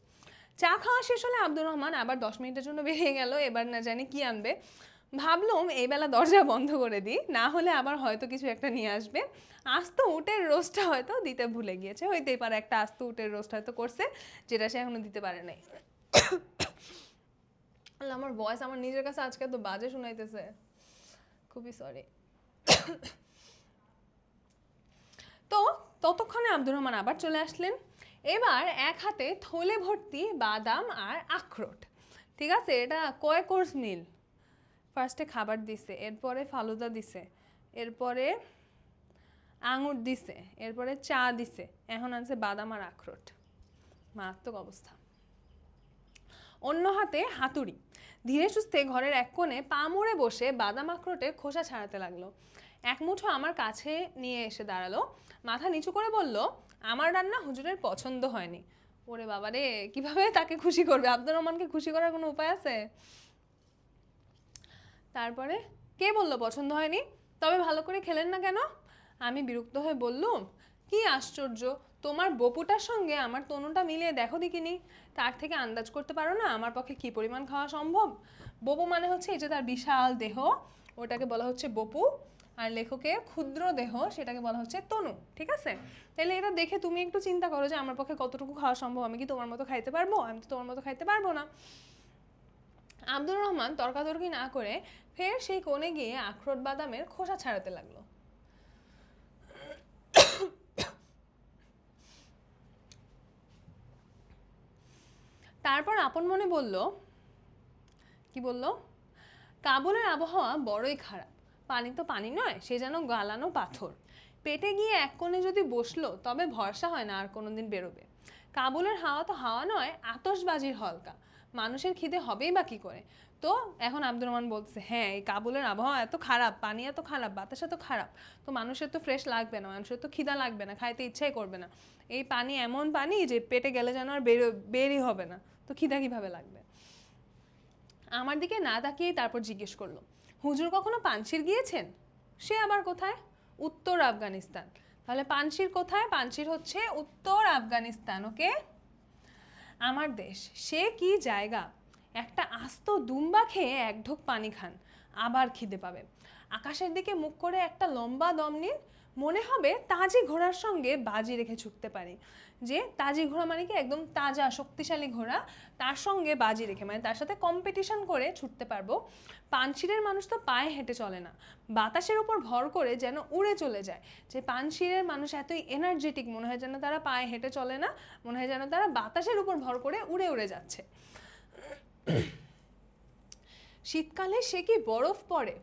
Speaker 1: চা খাওয়া শেষ হলে আব্দুর রহমান আবার 10 মিনিটের জন্য বেরিয়ে গেল, এবার না জানি কি আনবে। ভাবলাম এই বেলা দরজা বন্ধ করে দিই, না হলে আবার হয়তো কিছু একটা নিয়ে আসবে। আস্ত উটের রোস্টটা হয়তো দিতে ভুলে গিয়েছে, হইতেই পারে একটা আস্ত উটের রোস্ট হয়তো করছে, যেটা সে এখনো দিতে পারে নাই। আমার ভয়েস আমার নিজের কাছে আজকে তো বাজে শোনাইতেছে, খুবই সরি। তো ততক্ষণে আব্দুর রহমান আবার চলে আসলেন, এবার এক হাতে থলে ভর্তি বাদাম আর আখরোট। ঠিক আছে, এটা কয় কোর্স মিল? ফার্স্টে খাবার দিছে, এরপরে ফালুদা দিছে, এরপরে আঙুর দিছে, এরপরে চা দিছে, এখন আনছে বাদাম আর আখরোট। মারাত্মক অবস্থা। অন্য হাতে হাতুড়ি, ধীরে সুস্থে ঘরের এক কোণে পা মুড়ে বসে বাদাম আখরোটের খোসা ছাড়াতে লাগলো। এক মুঠো আমার কাছে নিয়ে এসে দাঁড়ালো, মাথা নিচু করে বলল, আমার রান্না হুজুরের পছন্দ হয়নি। ওরে বাবা রে, কিভাবে তাকে খুশি করবে? আব্দুর রহমানকে খুশি করার কোনো উপায় আছে? তারপরে, কে বললো পছন্দ হয়নি? তবে ভালো করে খেলেন না কেন? আমি বিরক্ত হয়ে বললুম, কি আশ্চর্য, তোমার বপুটার সঙ্গে আমার তনুটা মিলিয়ে দেখো দেখিনি। তার থেকে আন্দাজ করতে পারো না আমার পক্ষে কি পরিমাণ খাওয়া সম্ভব? বপু মানে হচ্ছে এই যে তার বিশাল দেহ, ওটাকে বলা হচ্ছে বপু, আর লেখকের ক্ষুদ্র দেহ সেটাকে বলা হচ্ছে তনু। ঠিক আছে, তাহলে এটা দেখে তুমি একটু চিন্তা করো যে আমার পক্ষে কতটুকু খাওয়া সম্ভব, আমি কি তোমার মতো খাইতে পারবো? আমি তো তোমার মতো খাইতে পারবো না। আব্দুর রহমান তর্কাতর্কি না করে ফের সেই কোণে গিয়ে আখরোট বাদামের খোসা ছাড়াতে লাগলো। তারপর আপন মনে বলল, কি বলল? কাবুলের আবহাওয়া বড়ই খারাপ, পানি তো পানি নয়, সে যেন গালানো পাথর। পেটে গিয়ে এক কোণে যদি বসলো তবে ভরসা হয় না আর কোনোদিন বেরোবে। কাবুলের হাওয়া তো হাওয়া নয়, আতশবাজির হলকা, মানুষের খিদে হবেই বা কী করে? তো এখন আব্দুর রহমান বলছে, হ্যাঁ এই কাবুলের আবহাওয়া এত খারাপ, পানি এত খারাপ, বাতাস এত খারাপ, তো মানুষের তো ফ্রেশ লাগবে না, মানুষের তো খিদা লাগবে না, খাইতে ইচ্ছাই করবে না। এই পানি এমন পানি যে পেটে গেলে যেন আর বেরই হবে না, তো খিদা কীভাবে লাগবে? আমার দিকে না তাকিয়েই তারপর জিজ্ঞেস করলো, হুজুর কখনো পানশির গিয়েছেন? সে আবার কোথায়? উত্তর আফগানিস্তান। তাহলে পানশির কোথায়? পানশির হচ্ছে উত্তর আফগানিস্তান। ওকে, আমার দেশ সে কি জায়গা! একটা আস্ত দুম্বা খেয়ে এক ঢোক পানি খান, আবার খিদে পাবে। আকাশের দিকে মুখ করে একটা লম্বা দম নিন, মনে হবে তাজি ঘোড়ার সঙ্গে বাজি রেখে ছুটতে পারি। যে তাজি ঘোড়া মানে কি, একদম তাজা শক্তিশালী ঘোড়া, তার সঙ্গে বাজি রেখে মানে তার সাথে কম্পিটিশন করে ছুটতে পারবো। পানশিরের মানুষ তো পায়ে হেঁটে চলে না, বাতাসের উপর ভর করে যেন উড়ে চলে যায়। যে পানশিরের মানুষ এতই এনার্জেটিক, মনে হয় যেন তারা পায়ে হেঁটে চলে না, মনে হয় যেন তারা বাতাসের উপর ভর করে উড়ে উড়ে যাচ্ছে। শীতকালে সে কি বরফ পড়ে!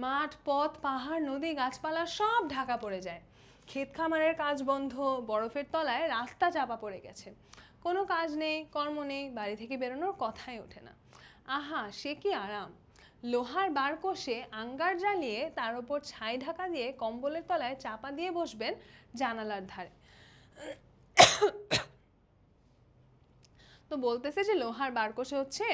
Speaker 1: মাঠ পথ পাহাড় নদী গাছপালা সব ঢাকা পড়ে যায়। ক্ষেত খামারের কাজ বন্ধ, বরফের তলায় রাস্তা চাপা পড়ে গেছে। কোনো কাজ নেই, কর্ম নেই, বাড়ি থেকে বেরোনোর কথাই ওঠে না। আহা সে কি আরাম! লোহার বার কষে আঙ্গার জ্বালিয়ে তার উপর ছাই ঢাকা দিয়ে কম্বলের তলায় চাপা দিয়ে বসবেন জানালার ধারে। তো বলতেছে যে লোহার বার কষে হচ্ছে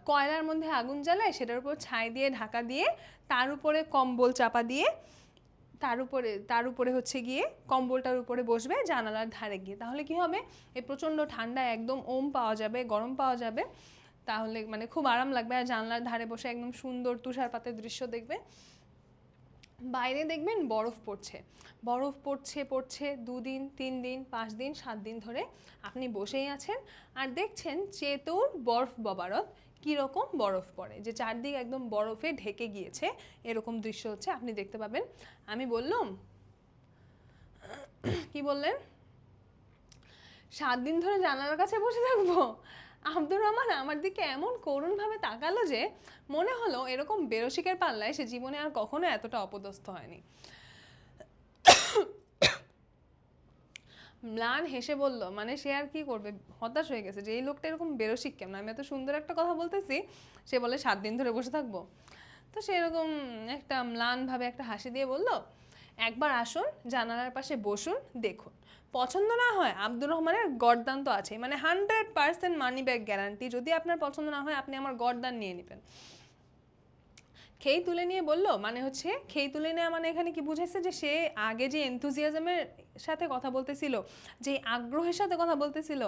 Speaker 1: কয়লার মধ্যে আগুন জ্বালায়, সেটার উপর ছাই দিয়ে ঢাকা দিয়ে তার উপরে কম্বল চাপা দিয়ে তার উপরে হচ্ছে গিয়ে কম্বলটার উপরে বসবে জানালার ধারে গিয়ে। তাহলে কি হবে, এই প্রচণ্ড ঠান্ডা একদম ওম পাওয়া যাবে, গরম পাওয়া যাবে, তাহলে মানে খুব আরাম লাগবে। আর জানলার ধারে বসে একদম সুন্দর তুষারপাতের দৃশ্য দেখবে। বাইরে দেখবেন বরফ পড়ছে, বরফ পড়ছে পড়ছে 2 দিন 3 দিন 5 দিন 7 দিন ধরে আপনি বসেই আছেন আর দেখছেন চেতুর বরফ ববারত কীরকম বরফ পড়ে, যে চারদিক একদম বরফে ঢেকে গিয়েছে, এরকম দৃশ্য হচ্ছে আপনি দেখতে পাবেন। আমি বললাম, কি বললেন? 7 দিন ধরে জানালার কাছে বসে থাকবো? আব্দুর রহমান আমার দিকে এমন করুণভাবে তাকালো যে মনে হলো এরকম বেরসিকের পাল্লায় সে জীবনে আর কখনো এতটা অপদস্থ হয়নি। ম্লান হেসে বলল, মানে সে আর কি করবে, হতাশ হয়ে গেছে যে এই লোকটা এরকম বেরসিক কেমন, আমি এত সুন্দর একটা কথা বলতেছি সে বলে 7 দিন ধরে বসে থাকবো। তো সে এরকম একটা ম্লানভাবে একটা হাসি দিয়ে বলল, একবার আসুন জানালার পাশে বসুন, দেখুন, পছন্দ না হয় আব্দুর রহমানের গরদান তো আছে, মানে 100% মানি ব্যাক গ্যারান্টি, যদি আপনার পছন্দ না হয় আপনি আমার গরদান নিয়ে নেবেন। খেই তুলে নিয়ে বলল, মানে হচ্ছে খেই তুলে নেওয়া মানে এখানে কি বুঝাইছে যে সে আগে যে এনথুজিয়াজমের সাথে কথা বলতেছিল, যে আগ্রহের সাথে কথা বলতেছিল,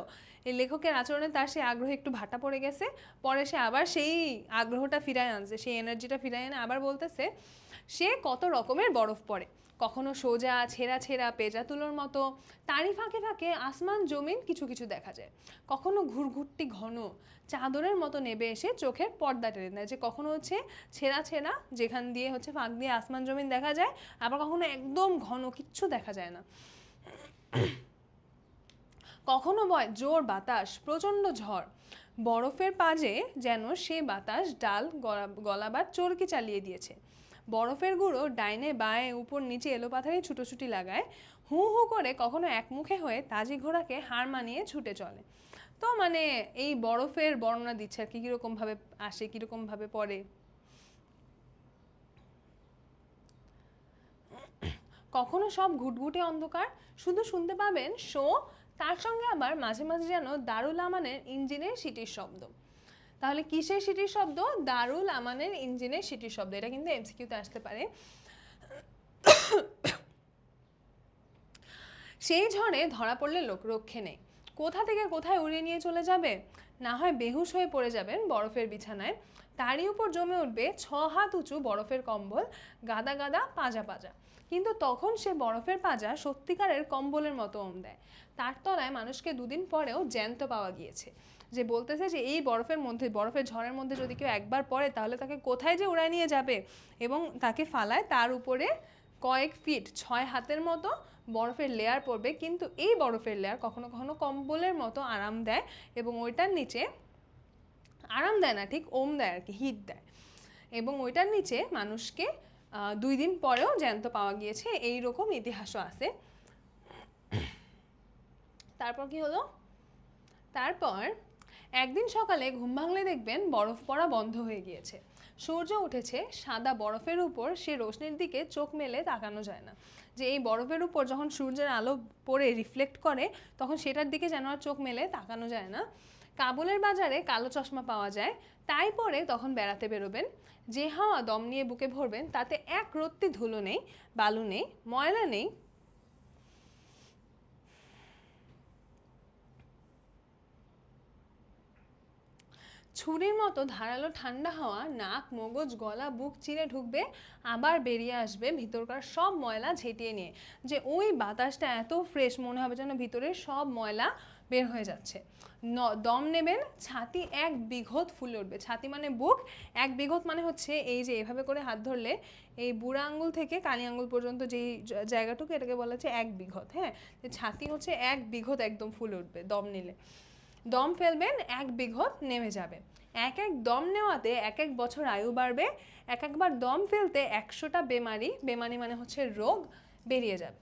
Speaker 1: এই লেখকের আচরণে তার সেই আগ্রহ একটু ভাটা পড়ে গেছে, পরে সে আবার সেই আগ্রহটা ফিরায় আনছে, সেই এনার্জিটা ফিরায় এনে আবার বলতেছে সে কত রকমের বরফ পড়ে, কখনো সোজা ছেঁড়া ছেঁড়া পেঁজা তুলোর মতো, তারই ফাঁকে ফাঁকে আসমান জমিন কিছু কিছু দেখা যায়, কখনো ঘুরঘুরটি ঘন চাদরের মতো নেবে এসে চোখের পর্দা টেনে দেয়, যে কখনো হচ্ছে ছেঁড়া ছেঁড়া যেখান দিয়ে হচ্ছে ফাঁক দিয়ে আসমান জমিন দেখা যায়, আবার কখনো একদম ঘন কিচ্ছু দেখা যায় না, কখনো বয় জোর বাতাস প্রচণ্ড ঝড়, বরফের পাজে যেন সে বাতাস ডাল গলাবার চরকি চালিয়ে দিয়েছে, বরফের গুঁড়ো ডাইনে বায়ে উপর নিচে এলোপাথারি ছুটোছুটি লাগায়, হু হু করে কখনো একমুখে হয়ে তাজি ঘোড়াকে হার মানিয়ে ছুটে চলে। তো মানে এই বরফের বর্ণনা দিচ্ছে আর কি, কীরকমভাবে আসে কীরকমভাবে পড়ে। কখনো সব ঘুটঘুটে অন্ধকার, শুধু শুনতে পাবেন শো, তার সঙ্গে আবার মাঝে মাঝে যেন দারুল আমানের ইঞ্জিনের সিটির শব্দ। তাহলে কিসের সিটির শব্দ? দারুল আমানের ইঞ্জিনের সিটির শব্দ। এটা কিন্তু এমসিকিউতে আসতে পারে। সেই ঝড়ে ধরা পড়লে লোক রক্ষে নেই, কোথা থেকে কোথায় উড়িয়ে নিয়ে চলে যাবে? না হয় বেহুশ হয়ে পড়ে যাবেন বরফের বিছানায়, তারই উপর জমে উঠবে 6 হাত উঁচু বরফের কম্বল, গাদা গাদা পাজা পাজা। কিন্তু তখন সে বরফের পাজা সত্যিকারের কম্বলের মতো ওম দেয়। তার তলায় মানুষকে দুদিন পরেও জ্যান্ত পাওয়া গিয়েছে। যে বলতেছে যে এই বরফের মধ্যে, বরফের ঝড়ের মধ্যে যদি কেউ একবার পড়ে তাহলে তাকে কোথায় যে উড়ায় নিয়ে যাবে, এবং তাকে ফালায় তার উপরে কয়েক ফিট 6 হাতের মতো বরফের লেয়ার পড়বে। কিন্তু এই বরফের লেয়ার কখনো কখনো কম্বলের মতো আরাম দেয়, এবং ওইটার নিচে আরাম দেয় না ঠিক, ওম দেয় আর কি, হিট দেয়। এবং ওইটার নিচে মানুষকে 2 দিন পরেও জ্যান্ত পাওয়া গিয়েছে, এই রকম ইতিহাসও আছে। তারপর কি হলো? তারপর একদিন সকালে ঘুম ভাঙলে দেখবেন বরফ পড়া বন্ধ হয়ে গিয়েছে। সূর্য উঠেছে, সাদা বরফের উপর সে রোশনির দিকে চোখ মেলে তাকানো যায় না। যে এই বরফের উপর যখন সূর্যের আলো পড়ে রিফ্লেক্ট করে, তখন সেটার দিকে যেন আর চোখ মেলে তাকানো যায় না। কাবুলের বাজারে কালো চশমা পাওয়া যায়, তাই পরে তখন বেড়াতে বেরোবেন। যে হাওয়া দম নিয়ে বুকে ভরবেন তাতে এক রত্তি ধুলো নেই, বালু নেই, ময়লা নেই। ছুরির মতো ধারালো ঠান্ডা হাওয়া নাক, মগজ, গলা, বুক চিরে ঢুকবে, আবার বেরিয়ে আসবে ভিতরকার সব ময়লা ঝেঁটিয়ে নিয়ে। যে ওই বাতাসটা এত ফ্রেশ, মনে হবে যেন ভিতরের সব ময়লা বের হয়ে যাচ্ছে। দম নেবেন, ছাতি 1 বিঘত ফুলে উঠবে। ছাতি মানে বুক, 1 বিঘত মানে হচ্ছে এই যে এভাবে করে হাত ধরলে এই বুড়া আঙ্গুল থেকে কালি আঙ্গুল পর্যন্ত যেই জায়গাটুকু, এটাকে বলা হচ্ছে 1 বিঘত। হ্যাঁ, ছাতি হচ্ছে 1 বিঘত একদম ফুলে উঠবে দম নিলে। দম ফেলবেন, 1 বিঘত নেমে যাবে। এক এক দম নেওয়াতে এক এক বছর আয়ু বাড়বে। এক একবার দম ফেলতে 100টা বেমারি মানে হচ্ছে রোগ, বেরিয়ে যাবে।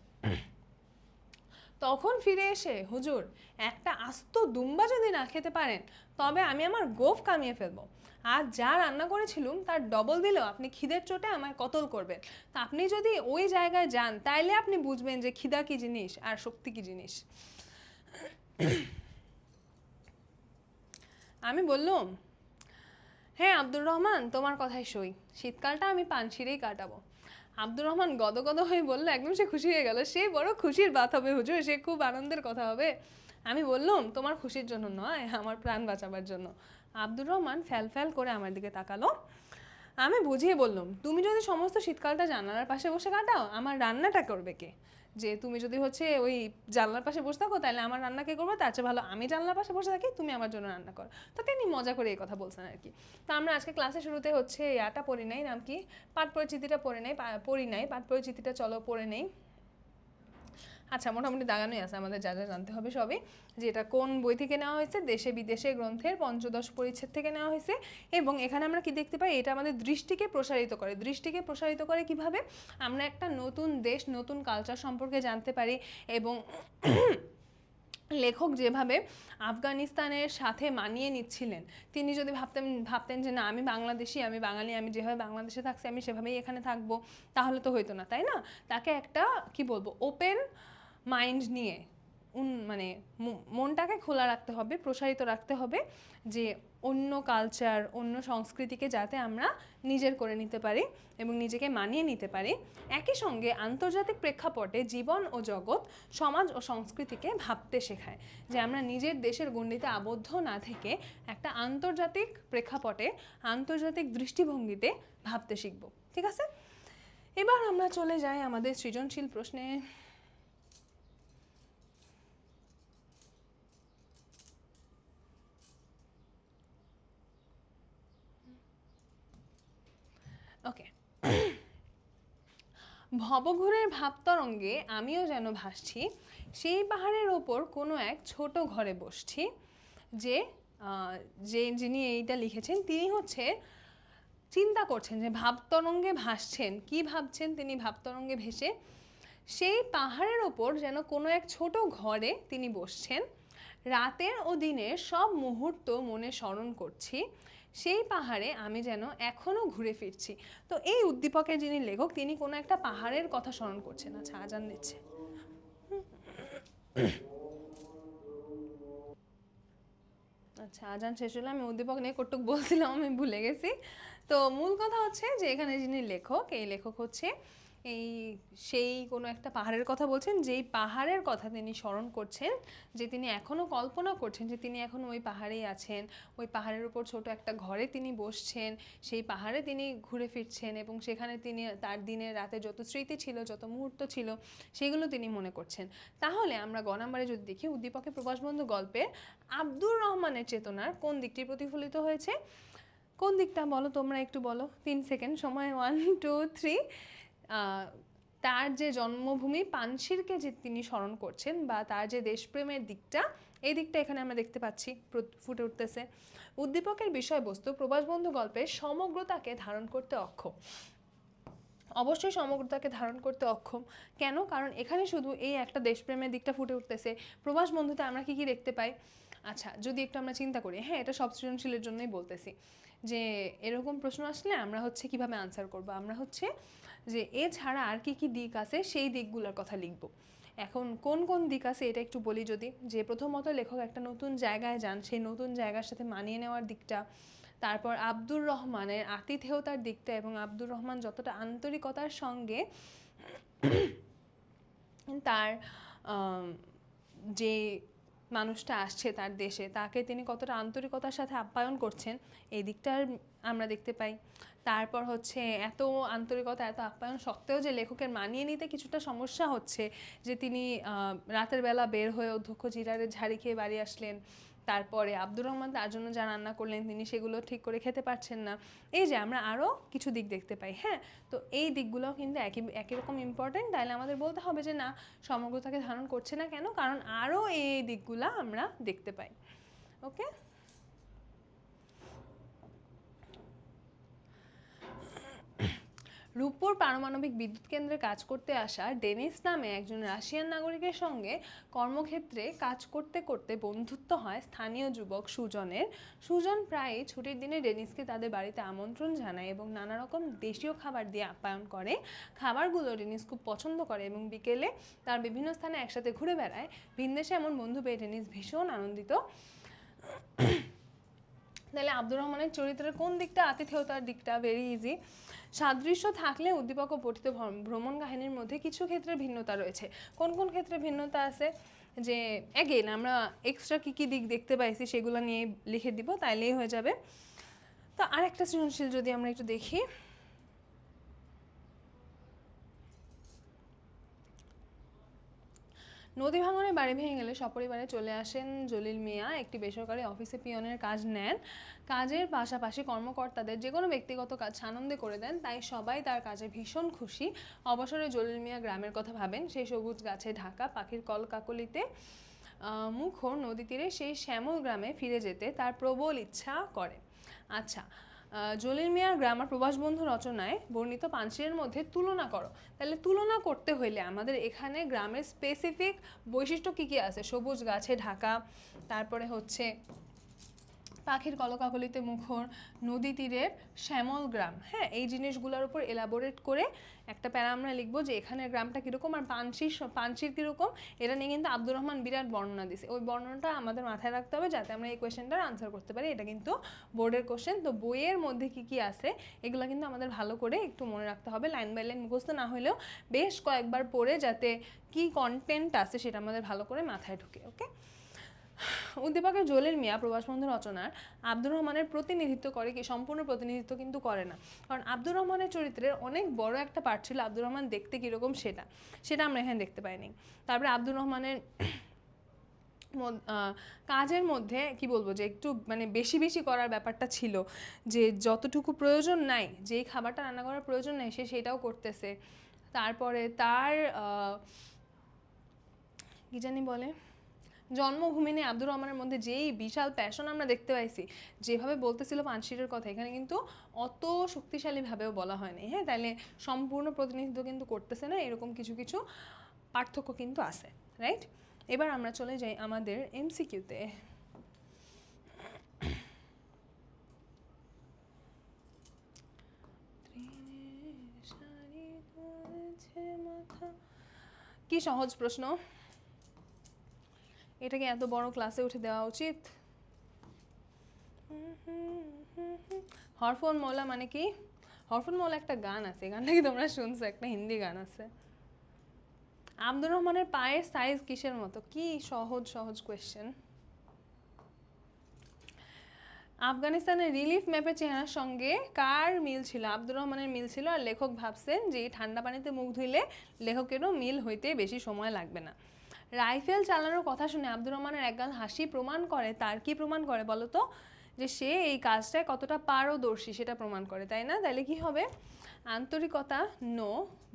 Speaker 1: তখন ফিরে এসে, হুজুর একটা আস্ত দুম্বা যদি না খেতে পারেন তবে আমি আমার গোঁফ কামিয়ে ফেলবো। আর যা রান্না করেছিলুম তার ডবল দিলেও আপনি খিদের চোটে আমায় কতল করবেন। তা আপনি যদি ওই জায়গায় যান তাইলে আপনি বুঝবেন যে খিদা কি জিনিস আর শক্তি কি জিনিস। আমি বললুম, হ্যাঁ আব্দুর রহমান, তোমার কথাই সই, শীতকালটা আমি পানশিরেই কাটাবো। আব্দুর রহমান গদগদ হয়ে বলল, একদম সে খুশি হয়ে গেল। সে বড় খুশির বাত হবে হুজুর, সে খুব আনন্দের কথা হবে। আমি বললাম, তোমার খুশির জন্য নয়, আমার প্রাণ বাঁচাবার জন্য। আব্দুর রহমান ফ্যাল ফ্যাল করে আমার দিকে তাকালো। আমি বুঝিয়ে বললাম, তুমি যদি সমস্ত শীতকালটা জানালার পাশে বসে কাটাও, আমার রান্নাটা করবে কে? যে তুমি যদি হচ্ছে ওই জানলার পাশে বসে থাকো তাহলে আমার রান্না কে করবো? তার চেয়ে ভালো আমি জানলার পাশে বসে থাকি, তুমি আমার জন্য রান্না করো। তো তিনি মজা করে এই কথা বলছেন আর কি। তো আমরা আজকে ক্লাসে শুরুতে হচ্ছে ইয়াটা পড়ি নাই, নাম কি, পাঠ পরিচিতিটা পড়ি নাই, পাঠ পরিচিতিটা চলো পড়ে নেই। আচ্ছা, মোটামুটি দাগানোই আছে আমাদের, যা যা জানতে হবে সবই। যে এটা কোন বই থেকে নেওয়া হয়েছে, দেশে বিদেশে গ্রন্থের 15 পরিচ্ছেদ থেকে নেওয়া হয়েছে। এবং এখানে আমরা কি দেখতে পাই, এটা আমাদের দৃষ্টিকে প্রসারিত করে। দৃষ্টিকে প্রসারিত করে কিভাবে? আমরা একটা নতুন দেশ, নতুন কালচার সম্পর্কে জানতে পারি। এবং লেখক যেভাবে আফগানিস্তানের সাথে মানিয়ে নিচ্ছিলেন, তিনি যদি ভাবতেন যে না আমি বাংলাদেশি, আমি বাঙালি, আমি যেভাবে বাংলাদেশে থাকছি আমি সেভাবেই এখানে থাকবো, তাহলে তো হইতো না, তাই না? তাকে একটা কি বলবো, ওপেন মাইন্ড নিয়ে মানে মনটাকে খোলা রাখতে হবে, প্রসারিত রাখতে হবে, যে অন্য কালচার, অন্য সংস্কৃতিকে যাতে আমরা নিজের করে নিতে পারি এবং নিজেকে মানিয়ে নিতে পারি। একই সঙ্গে আন্তর্জাতিক প্রেক্ষাপটে জীবন ও জগৎ, সমাজ ও সংস্কৃতিকে ভাবতে শেখায়। যে আমরা নিজের দেশের গণ্ডিতে আবদ্ধ না থেকে একটা আন্তর্জাতিক প্রেক্ষাপটে, আন্তর্জাতিক দৃষ্টিভঙ্গিতে ভাবতে শিখব। ঠিক আছে, এবার আমরা চলে যাই আমাদের সৃজনশীল প্রশ্নে। ওকে। ভবঘুরের ভাবতরঙ্গে আমিও যেন ভাসছি, সেই পাহাড়ের ওপর কোনো এক ছোট ঘরে বসছি। যে যিনি এইটা লিখেছেন তিনি হচ্ছে চিন্তা করছেন যে ভাবতরঙ্গে ভাসছেন, কি ভাবছেন তিনি ভাবতরঙ্গে ভেসে? সেই পাহাড়ের ওপর যেন কোনো এক ছোট ঘরে তিনি বসছেন, রাতের ও দিনের সব মুহূর্ত মনে স্মরণ করছি, সেই পাহাড়ে আমি যেন এখনো ঘুরে ফিরছি। তো এই উদ্দীপকের যিনি লেখক তিনি কোনো একটা পাহাড়ের কথা স্মরণ করছেন। আচ্ছা, আজান দিচ্ছে। আচ্ছা, আজান শেষ হলে আমি উদ্দীপক নিয়ে কটুক বলছিলাম, আমি ভুলে গেছি। তো মূল কথা হচ্ছে যে এখানে যিনি লেখক, এই লেখক হচ্ছে এই সেই কোনো একটা পাহাড়ের কথা বলছেন, যেই পাহাড়ের কথা তিনি স্মরণ করছেন, যে তিনি এখনও কল্পনা করছেন যে তিনি এখন ওই পাহাড়েই আছেন, ওই পাহাড়ের উপর ছোট একটা ঘরে তিনি বসছেন, সেই পাহাড়ে তিনি ঘুরে ফিরছেন এবং সেখানে তিনি তার দিনের রাতে যত স্মৃতি ছিল, যত মুহূর্ত ছিল, সেগুলো তিনি মনে করছেন। তাহলে আমরা গ নাম্বারে যদি দেখি, উদ্দীপকের প্রবাসবন্ধু গল্পে আব্দুর রহমানের চেতনার কোন দিকটি প্রতিফলিত হয়েছে? কোন দিকটা বলো তোমরা, একটু বলো, 3 সেকেন্ড সময়, 1 2 3। তার যে জন্মভূমি পানশিরকে যে তিনি স্মরণ করছেন, বা তার যে দেশপ্রেমের দিকটা, এই দিকটা এখানে আমরা দেখতে পাচ্ছি ফুটে উঠতেছে। উদ্দীপকের বিষয়বস্তু প্রবাসবন্ধু গল্পের সমগ্রতাকে ধারণ করতে অক্ষম। অবশ্যই সমগ্রতাকে ধারণ করতে অক্ষম। কেন? কারণ এখানে শুধু এই একটা দেশপ্রেমের দিকটা ফুটে উঠতেছে। প্রবাস বন্ধুতে আমরা কি কি দেখতে পাই? আচ্ছা, যদি একটু আমরা চিন্তা করি, হ্যাঁ, এটা সব সৃজনশীলের জন্যই বলতেছি, যে এরকম প্রশ্ন আসলে আমরা হচ্ছে কিভাবে আনসার করব, আমরা হচ্ছে যে এছাড়া আর কি কি দিক আছে সেই দিকগুলোর কথা লিখব। এখন কোন কোন দিক আছে এটা একটু বলি যদি, যে প্রথমত লেখক একটা নতুন জায়গায় যান, সেই নতুন জায়গার সাথে মানিয়ে নেওয়ার দিকটা, তারপর আব্দুর রহমানের আতিথেয়তার দিকটা, এবং আব্দুর রহমান যতটা আন্তরিকতার সঙ্গে তার যে মানুষটা আসছে তার দেশে, তাকে তিনি কতটা আন্তরিকতার সাথে আপ্যায়ন করছেন, এই দিকটার আমরা দেখতে পাই। তারপর হচ্ছে এত আন্তরিকতা, এত আপ্যায়ন সত্ত্বেও যে লেখকের মানিয়ে নিতে কিছুটা সমস্যা হচ্ছে, যে তিনি রাতের বেলা বের হয়ে অধ্যক্ষ জিরারের ঝাড়ি খেয়ে বাড়ি আসলেন, তারপরে আব্দুর রহমান তার জন্য যা রান্না করলেন তিনি সেগুলো ঠিক করে খেতে পারছেন না, এই যে আমরা আরও কিছু দিক দেখতে পাই। হ্যাঁ, তো এই দিকগুলো কিন্তু একই রকম ইম্পর্টেন্ট। তাহলে আমাদের বলতে হবে যে না, সমগ্রতাকে ধারণ করছে না। কেন? কারণ আরও এই দিকগুলো আমরা দেখতে পাই। ওকে, রূপপুর পারমাণবিক বিদ্যুৎ কেন্দ্রে কাজ করতে আসা ডেনিস নামে একজন রাশিয়ান নাগরিকের সঙ্গে কর্মক্ষেত্রে কাজ করতে করতে বন্ধুত্ব হয় স্থানীয় যুবক সুজনের। সুজন প্রায়ই ছুটির দিনে ডেনিসকে তাদের বাড়িতে আমন্ত্রণ জানায় এবং নানা রকম দেশীয় খাবার দিয়ে আপ্যায়ন করে। খাবারগুলো ডেনিস খুব পছন্দ করে এবং বিকেলে তার বিভিন্ন স্থানে একসাথে ঘুরে বেড়ায়। ভিনদেশে এমন বন্ধু পেয়ে ডেনিস ভীষণ আনন্দিত। তাহলে আব্দুর রহমানের চরিত্রের কোন দিকটা? আতিথেয়তার দিকটা। Very easy. সাদৃশ্য থাকলে উদ্দীপক ও পঠিত ভ্রমণ কাহিনীর মধ্যে কিছু ক্ষেত্রে ভিন্নতা রয়েছে। কোন কোন ক্ষেত্রে ভিন্নতা আছে? যে অ্যাগেন আমরা এক্সট্রা কী কী দিক দেখতে পাইছি সেগুলো নিয়ে লিখে দিব, তাইলেই হয়ে যাবে। তো আরেকটা সৃজনশীল যদি আমরা একটু দেখি, নদী ভাঙনে বাড়ি ভেঙে গেলে সপরিবারে চলে আসেন জলিল মিয়া। একটি বেসরকারি অফিসে পিয়নের কাজ নেন। কাজের পাশাপাশি কর্মকর্তাদের যে কোনো ব্যক্তিগত কাজ সানন্দে করে দেন, তাই সবাই তার কাজে ভীষণ খুশি। অবসরে জলিল মিয়া গ্রামের কথা ভাবেন, সেই সবুজ গাছে ঢাকা, পাখির কলকাকলিতে মুখর নদী তীরে সেই শ্যামল গ্রামে ফিরে যেতে তার প্রবল ইচ্ছা করে। আচ্ছা, জলিল মিয়ার গ্রামার প্রবাসবন্ধু রচনায় বর্ণিত পাঁচটির মধ্যে তুলনা করো। তাহলে তুলনা করতে হইলে আমাদের এখানে গ্রামের স্পেসিফিক বৈশিষ্ট্য কী কী আছে? সবুজ গাছে ঢাকা, তারপরে হচ্ছে পাখির কলকাকলিতে মুখর, নদী তীরের শ্যামল গ্রাম। হ্যাঁ, এই জিনিসগুলোর উপর এলাবোরেট করে একটা প্যারা আমরা লিখবো যে এখানের গ্রামটা কীরকম আর পানশির কীরকম। এটা নিয়ে কিন্তু আব্দুর রহমান বিরাট বর্ণনা দিছে। ওই বর্ণনাটা আমাদের মাথায় রাখতে হবে যাতে আমরা এই কোয়েশ্চেনটার আনসার করতে পারি। এটা কিন্তু বোর্ডের কোশ্চেন। তো বইয়ের মধ্যে কী কী আছে এগুলো কিন্তু আমাদের ভালো করে একটু মনে রাখতে হবে, লাইন বাই লাইন মুখস্থ না হলেও বেশ কয়েকবার পড়ে, যাতে কি কন্টেন্ট আছে সেটা আমাদের ভালো করে মাথায় ঢুকে। ওকে, উদ্দীপকের জলিল মিয়া প্রবাসবন্ধু রচনার আব্দুর রহমানের প্রতিনিধিত্ব করে কি? সম্পূর্ণ প্রতিনিধিত্ব কিন্তু করে না, কারণ আব্দুর রহমানের চরিত্রের অনেক বড় একটা পার্ট ছিল আব্দুর রহমান দেখতে কীরকম সেটা আমরা এখানে দেখতে পাইনি। তারপরে আব্দুর রহমানের কাজের মধ্যে কি বলবো, যে একটু মানে বেশি বেশি করার ব্যাপারটা ছিল, যে যতটুকু প্রয়োজন নাই, যেই খাবারটা রান্না করার প্রয়োজন নেই সে সেটাও করতেছে। তারপরে তার কি জানি বলে, জন্মভূমি নিয়ে আব্দুর রহমানের মধ্যে যেই বিশাল প্যাশন আমরা দেখতে পাইছি, যেভাবে বলতেছিল পানশিরের কথা, এখানে কিন্তু অত শক্তিশালীভাবেও বলা হয়নি। হ্যাঁ, তাইলে সম্পূর্ণ প্রতিনিধিত্ব কিন্তু করতেছে না, এরকম কিছু কিছু পার্থক্য কিন্তু আছে। রাইট, এবার আমরা চলে যাই আমাদের এমসিকিউতে। কি সহজ প্রশ্ন, এটাকে এত বড় ক্লাসে উঠে দেওয়া উচিত? হরফুল মৌলা মানে কি? হরফুল একটা গান আছে, গানটা কি তোমরা শুনছো? একটা হিন্দি গান আছে। আব্দুর রহমানের পায়ের সাইজ কিসের মতো? কি সহজ সহজ কোয়েশ্চেন। আফগানিস্তানের রিলিফ ম্যাপের চেহারার সঙ্গে কার মিল ছিল? আব্দুর রহমানের মিল ছিল, আর লেখক ভাবছেন যে ঠান্ডা পানিতে মুখ ধুইলে লেখকেরও মিল হইতে বেশি সময় লাগবে না। রাইফেল চালানোর কথা শুনে আব্দুর রহমানের একগাল হাসি প্রমাণ করে, তার কি প্রমাণ করে বলো তো? যে সে এই কাজটায় কতটা পারদর্শী সেটা প্রমাণ করে, তাই না? তাহলে কি হবে? আন্তরিকতা নো,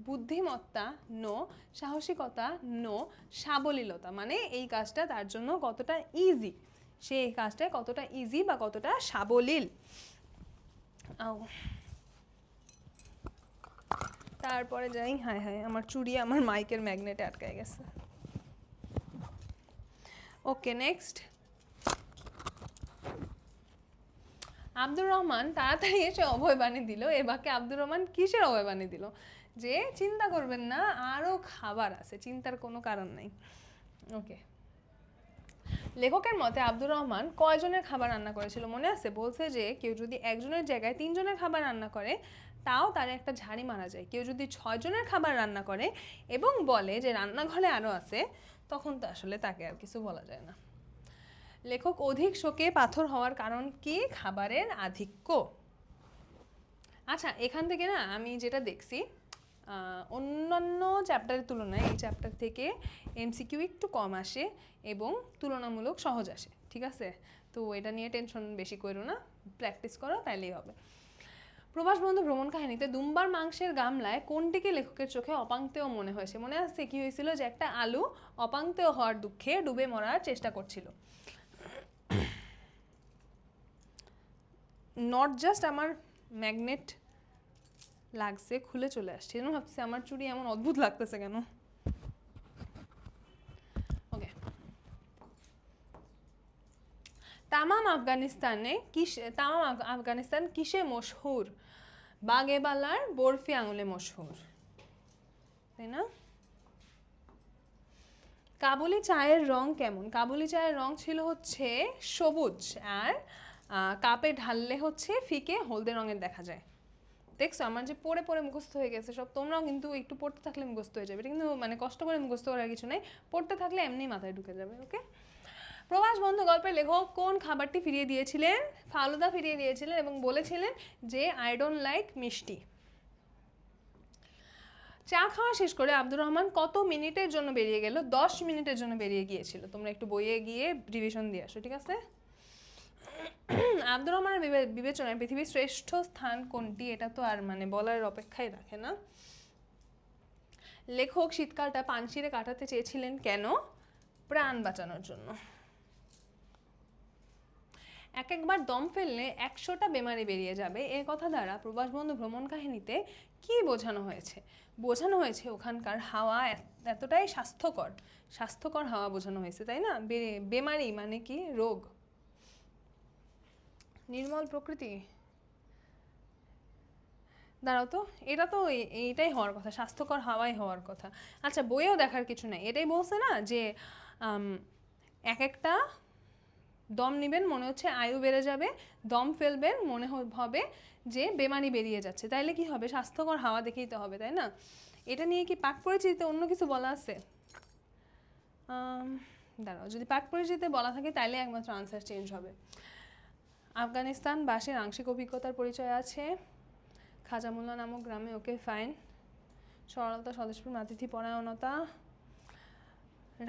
Speaker 1: বুদ্ধিমত্তা নো, সাহসিকতা নো, সাবলীলতা, মানে এই কাজটা তার জন্য কতটা ইজি, সে এই কাজটায় কতটা ইজি বা কতটা সাবলীল। তারপরে যাই, হায় হায় আমার চুড়ি আমার মাইকের ম্যাগনেটে আটকায় গেছে। ওকে, নেক্সট। আব্দুর রহমান তাড়াতাড়ি এসে অভয়বাণী দিল। এ বাক্যে আব্দুর রহমান কিসের অভয়বাণী দিল? যে চিন্তা করবেন না, আরও খাবার আছে, চিন্তার কোনো কারণ নাই। ওকে, লেখকের মতে আব্দুর রহমান কয়জনের খাবার রান্না করেছিল মনে আছে? বলছে যে কেউ যদি একজনের জায়গায় 3 জনের খাবার রান্না করে তাও তার একটা ঝাড়ি মারা যায়। কেউ যদি 6 জনের খাবার রান্না করে এবং বলে যে রান্নাঘরে আরও আছে, তখন তো আসলে তাকে আর কিছু বলা যায় না। লেখক অধিক শোকে পাথর হওয়ার কারণ কি? খাবারের আধিক্য। আচ্ছা, এখান থেকে না আমি যেটা দেখছি, অন্যান্য চ্যাপ্টারের তুলনায় এই চ্যাপ্টার থেকে এমসিকিউ একটু কম আসে এবং তুলনামূলক সহজ আসে, ঠিক আছে? তো এটা নিয়ে টেনশন বেশি করো না, প্র্যাকটিস করো, তাইলেই হবে। প্রবাস বন্ধু ভ্রমণ কাহিনীতে দুম্বার মাংসের গামলায় কোনটিকে লেখকের চোখে অপাংতেয় মনে হয়েছে? মনে আছে কি হয়েছিল? যে একটা আলু অপাংতেয় হওয়ার দুঃখে ডুবে মরার চেষ্টা করছিল। নট জাস্ট আমার ম্যাগনেট লাগছে, খুলে চলে আসছে, এরকম ভাবছি আমার চুড়ি এমন অদ্ভুত লাগতেছে কেন। ওকে, তামাম আফগানিস্তান কিসে মশহুর? বাগেবালার বরফি আঙুলে মশহুর, তাই না? কাবুলি চায়ের রং কেমন? কাবুলি চায়ের রং ছিল হচ্ছে সবুজ, আর কাপে ঢাললে হচ্ছে ফিকে হলদে রঙের দেখা যায়। দেখছো আমার যে পড়ে পড়ে মুখস্থ হয়ে গেছে সব। তোমরাও কিন্তু একটু পড়তে থাকলে মুখস্থ হয়ে যাবে, এটা কিন্তু মানে কষ্ট করে মুখস্থ করার কিছু নাই, পড়তে থাকলে এমনি মাথায় ঢুকে যাবে। ওকে, প্রবাস বন্ধু গল্পের লেখক কোন খাবারটি ফিরিয়ে দিয়েছিলেন? ফালুদা ফিরিয়ে দিয়েছিলেন এবং বলেছিলেন যে আই ডোন্ট লাইক মিষ্টি। চা খাওয়া শেষ করে আব্দুর রহমান কত মিনিটের জন্য বেরিয়ে গেল? 10 মিনিটের জন্য বেরিয়ে গিয়েছিল। তোমরা একটু বইয়ে গিয়ে রিভিশন দিয়ে আসো, ঠিক আছে? আব্দুর রহমানের বিবেচনায় পৃথিবীর শ্রেষ্ঠ স্থান কোনটি? এটা তো আর মানে বলার অপেক্ষাই রাখে না। লেখক শীতকালটা পানশিরে কাটাতে চেয়েছিলেন কেন? প্রাণ বাঁচানোর জন্য। একবার দম ফেললে 100টা বেমারি বেরিয়ে যাবে, এ কথা দ্বারা প্রবাস বন্ধু ভ্রমণ কাহিনীতে কি বোঝানো হয়েছে? বোঝানো হয়েছে ওখানকার হাওয়া এতটাই স্বাস্থ্যকর হাওয়া বোঝানো হয়েছে, তাই না? বেমারি মানে কি? রোগ। নির্মল প্রকৃতি, দাঁড়াও তো, এটা তো এইটাই হওয়ার কথা, স্বাস্থ্যকর হাওয়াই হওয়ার কথা। আচ্ছা, বইয়েও দেখার কিছু নাই, এটাই বলছে না যে এক একটা দম নেবেন মনে হচ্ছে আয়ু বেড়ে যাবে, দম ফেলবেন মনে হবে যে বেমানি বেরিয়ে যাচ্ছে। তাইলে কি হবে? স্বাস্থ্যকর হাওয়া দেখেই তো হবে, তাই না? এটা নিয়ে কি পাক পরিচিতিতে অন্য কিছু বলা আছে? দাঁড়াও, যদি পাক পরিচিতিতে বলা থাকে তাইলে একমাত্র আনসার চেঞ্জ হবে। আফগানিস্তানবাসীর আংশিক অভিজ্ঞতার পরিচয় আছে খাজামুল্লা নামক গ্রামে। ওকে, ফাইন। সরলতা, স্বদেশপ্রেম, আতিথি পরায়ণতা,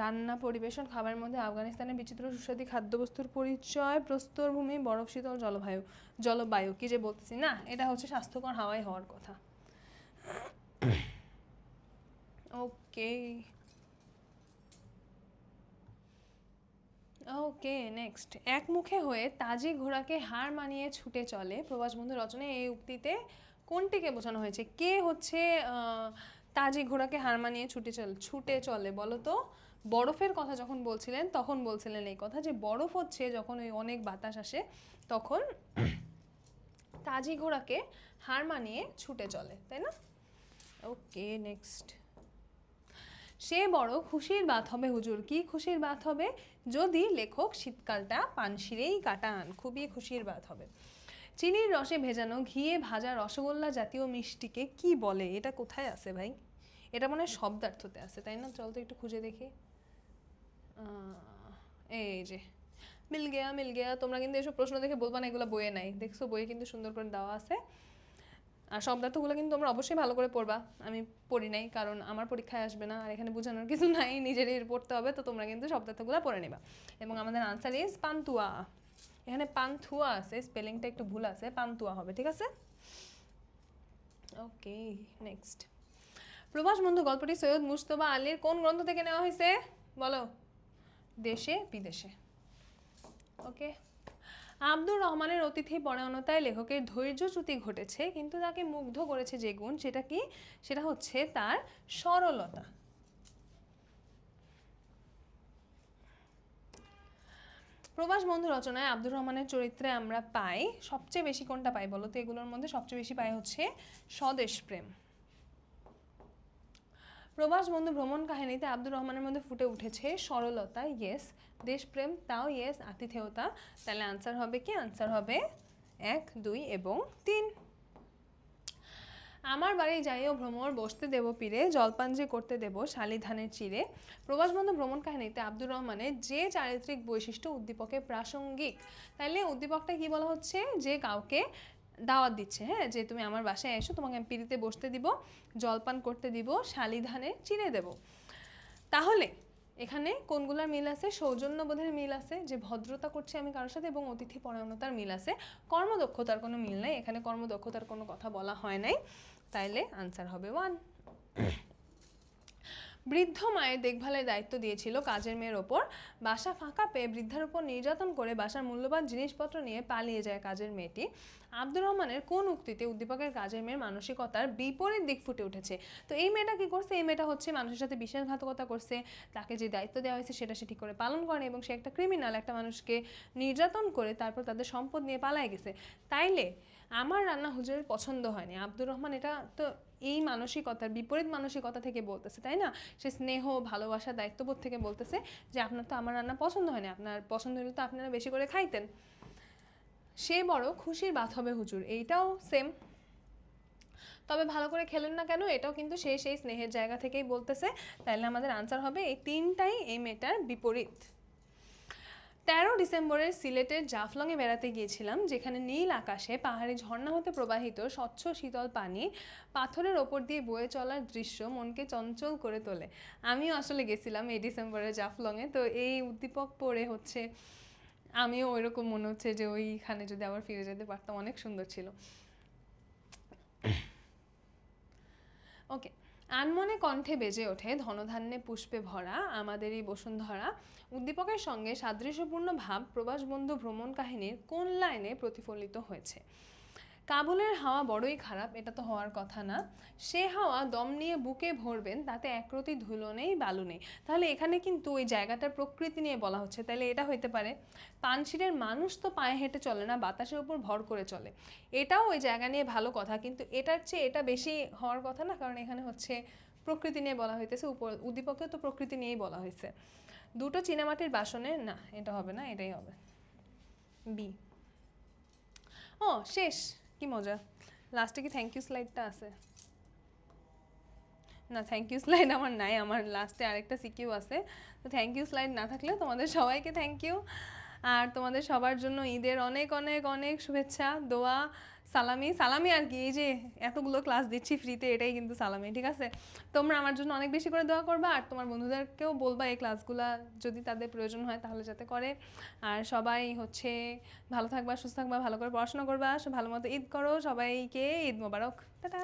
Speaker 1: রান্না, পরিবেশন, খাবারের মধ্যে আফগানিস্তানের বিচিত্র সুস্বাদু খাদ্যবস্তুর পরিচয়, প্রস্তরভূমি, বরফ শীতল জলবায়ু। কি যে বলতেছি না, এটা হচ্ছে স্বাস্থ্যকর হাওয়াই হওয়ার কথা। ওকে ওকে, নেক্সট। একমুখে হয়ে তাজি ঘোড়াকে হার মানিয়ে ছুটে চলে, প্রবাস বন্ধু রচনায় এই উক্তিতে কোনটিকে বোঝানো হয়েছে? কে হচ্ছে তাজি ঘোড়াকে হার মানিয়ে ছুটে চলে বলো তো? বরফের কথা যখন বলছিলেন তখন বলছিলেন এই কথা যে বরফ হচ্ছে যখন ওই অনেক বাতাস আসে তখন তাজি ঘোড়াকে হার মানিয়ে ছুটে চলে, তাই না? ওকে, নেক্সট। সে বড় খুশির বাত হবে হুজুর। কি খুশির বাত হবে? যদি লেখক শীতকালটা পানশিরেই কাটান, খুবই খুশির বাত হবে। চিনির রসে ভেজানো ঘিয়ে ভাজা রসগোল্লা জাতীয় মিষ্টিকে কি বলে? এটা কোথায় আছে ভাই? এটা মনে হয় শব্দার্থতে আছে, তাই না? চল তো একটু খুঁজে দেখি। এই যে মিল গেয়া। তোমরা কিন্তু এসব প্রশ্ন দেখে বলবা না এগুলো বইয়ে নাই, দেখছো বইয়ে কিন্তু সুন্দর করে দেওয়া আছে। আর শব্দার্থগুলো কিন্তু তোমরা অবশ্যই ভালো করে পড়বা। আমি পড়ি নাই কারণ আমার পরীক্ষায় আসবে না, আর এখানে বোঝানোর কিছু নাই, নিজেরই পড়তে হবে। তো তোমরা কিন্তু শব্দার্থগুলো পড়ে নেবা। এবং আমাদের আনসার ইজ পান্তুয়া। এখানে পান্থুয়া আছে, স্পেলিংটা একটু ভুল আছে, পান্তুয়া হবে, ঠিক আছে? ওকে, নেক্সট। প্রবাস বন্ধু গল্পটি সৈয়দ মুজতবা আলীর কোন গ্রন্থ থেকে নেওয়া হয়েছে? বলো। দেশে বিদেশে। ওকে। আব্দুর রহমানের অতিথি পরায়ণতায় লেখকের ধৈর্যচ্যুতি ঘটেছে, কিন্তু তাকে মুগ্ধ করেছে যে গুণ, সেটা কি? সেটা হচ্ছে তার সরলতা। প্রবাস বন্ধু রচনায় আব্দুর রহমানের চরিত্রে আমরা পাই সবচেয়ে বেশি কোনটা পাই বলো তো? এগুলোর মধ্যে সবচেয়ে বেশি পাই হচ্ছে স্বদেশ প্রেম। প্রবাস বন্ধু ভ্রমণ কাহিনীতে আব্দুর রহমানের মধ্যে ফুটে উঠেছে সরলতা, ইয়েস। দেশপ্রেম, তাও ইয়েস। আতিথেয়তা, তাহলে আনসার হবে কি? আনসার হবে 1, 2 এবং 3। আমার বাড়ি যাইও ভ্রমর, বসতে দেব পীরে, জলপান যে করতে দেব শালি ধানের চিরে। প্রবাস বন্ধু ভ্রমণ কাহিনীতে আব্দুর রহমানের যে চারিত্রিক বৈশিষ্ট্য উদ্দীপকে প্রাসঙ্গিক, তাইলে উদ্দীপকটা কি বলা হচ্ছে? যে কাউকে দাওয়াত দিচ্ছে, হ্যাঁ, যে তুমি আমার বাসায় এসো, তোমাকে আমি পিড়িতে বসতে দিব, জলপান করতে দিব, শালি ধানে চিড়ে দেব। তাহলে এখানে কোনগুলোর মিল আছে? সৌজন্যবোধের মিল আছে, যে ভদ্রতা করছে আমি কারোর সাথে, এবং অতিথি পরায়ণতার মিল আছে। কর্মদক্ষতার কোনো মিল নাই, এখানে কর্মদক্ষতার কোনো কথা বলা হয় নাই, তাইলে আনসার হবে 1। বৃদ্ধ মায়ের দেখভালের দায়িত্ব দিয়েছিল কাজের মেয়ের ওপর, বাসা ফাঁকা পেয়ে বৃদ্ধার উপর নির্যাতন করে বাসার মূল্যবান জিনিসপত্র নিয়ে পালিয়ে যায় কাজের মেয়েটি। আব্দুর রহমানের কোন উক্তিতে উদ্দীপকের কাজের মেয়ের মানসিকতার বিপরীত দিক ফুটে উঠেছে? তো এই মেয়েটা কি করছে? এই মেয়েটা হচ্ছে মানুষের সাথে বিশ্বাসঘাতকতা করছে, তাকে যে দায়িত্ব দেওয়া হয়েছে সেটা সে ঠিক করে পালন করে, এবং সে একটা ক্রিমিনাল, একটা মানুষকে নির্যাতন করে তারপর তাদের সম্পদ নিয়ে পালায় গেছে। তাইলে আমার রান্না হুজুরের পছন্দ হয়নি, আব্দুর রহমান এটা তো এই মানসিকতার বিপরীত মানসিকতা থেকে বলতেছে, তাই না? সে স্নেহ, ভালোবাসা, দায়িত্ববোধ থেকে বলতেছে যে আপনার তো আমার রান্না পছন্দ হয়নি, আপনার পছন্দ হলে তো আপনারা বেশি করে খাইতেন। সে বড় খুশির বাত হবে হুজুর, এইটাও সেম। তবে ভালো করে খেলেন না কেন, এটাও কিন্তু সে সেই স্নেহের জায়গা থেকেই বলতেছে। তাহলে আমাদের আনসার হবে এই তিনটাই এই মেয়েটার বিপরীত। 13 ডিসেম্বরের সিলেটের জাফলংয়ে বেড়াতে গিয়েছিলাম, যেখানে নীল আকাশে পাহাড়ি ঝর্ণা হতে প্রবাহিত স্বচ্ছ শীতল পানি পাথরের ওপর দিয়ে বয়ে চলার দৃশ্য মনকে চঞ্চল করে তোলে। আমিও আসলে গেছিলাম এই ডিসেম্বরের জাফলংয়ে, তো এই উদ্দীপক পড়ে হচ্ছে আমিও ওইরকম মনে হচ্ছে যে ওইখানে যদি আবার ফিরে যেতে পারতাম, অনেক সুন্দর ছিল। ওকে। আনমনে কণ্ঠে বেজে ওঠে ধনধান্যে পুষ্পে ভরা আমাদেরই বসুন্ধরা। উদ্দীপকের সঙ্গে সাদৃশ্যপূর্ণ ভাব প্রবাস বন্ধু ভ্রমণ কাহিনীর কোন লাইনে প্রতিফলিত হয়েছে? কাবুলের হাওয়া বড়ই খারাপ, এটা তো হওয়ার কথা না। সে হাওয়া দম নিয়ে বুকে ভরবেন, তাতে একরতি ধুলো নেই বালু নেই। তাহলে এখানে কিন্তু ওই জায়গাটার প্রকৃতি নিয়ে বলা হচ্ছে, তাহলে এটা হইতে পারে পানশিরের মানুষ তো পায়ে হেঁটে চলে না, বাতাসের উপর ভর করে চলে। এটাও ওই জায়গা নিয়ে ভালো কথা, কিন্তু এটার চেয়ে এটা বেশি হওয়ার কথা না, কারণ এখানে হচ্ছে প্রকৃতি নিয়ে বলা হইতেছে, উদ্দীপকেও তো প্রকৃতি নিয়েই বলা হয়েছে। দুটো চীনামাটির বাসনে, না এটা হবে না, এটাই হবে বি। ও শেষ, কি মজা! লাস্টে কি থ্যাংক ইউ স্লাইডটা আছে? না, থ্যাংক ইউ স্লাইড আমার নাই, আমার লাস্টে আরেকটা সিকিউ আছে। তো থ্যাংক ইউ স্লাইড না থাকলে তোমাদের সবাইকে থ্যাংক ইউ। আর তোমাদের সবার জন্য ঈদের অনেক অনেক অনেক শুভেচ্ছা, দোয়া, সালামি। সালামি আর কি, এই যে এতগুলো ক্লাস দিচ্ছি ফ্রিতে, এটাই কিন্তু সালামি, ঠিক আছে? তোমরা আমার জন্য অনেক বেশি করে দোয়া করবা, আর তোমার বন্ধুদেরকেও বলবা এই ক্লাসগুলা যদি তাদের প্রয়োজন হয় তাহলে যাতে করে। আর সবাই হচ্ছে ভালো থাকবা, সুস্থ থাকবা, ভালো করে পড়াশোনা করবা, ভালো মতো ঈদ করো, সবাইকে ঈদ মোবারক, টাটা।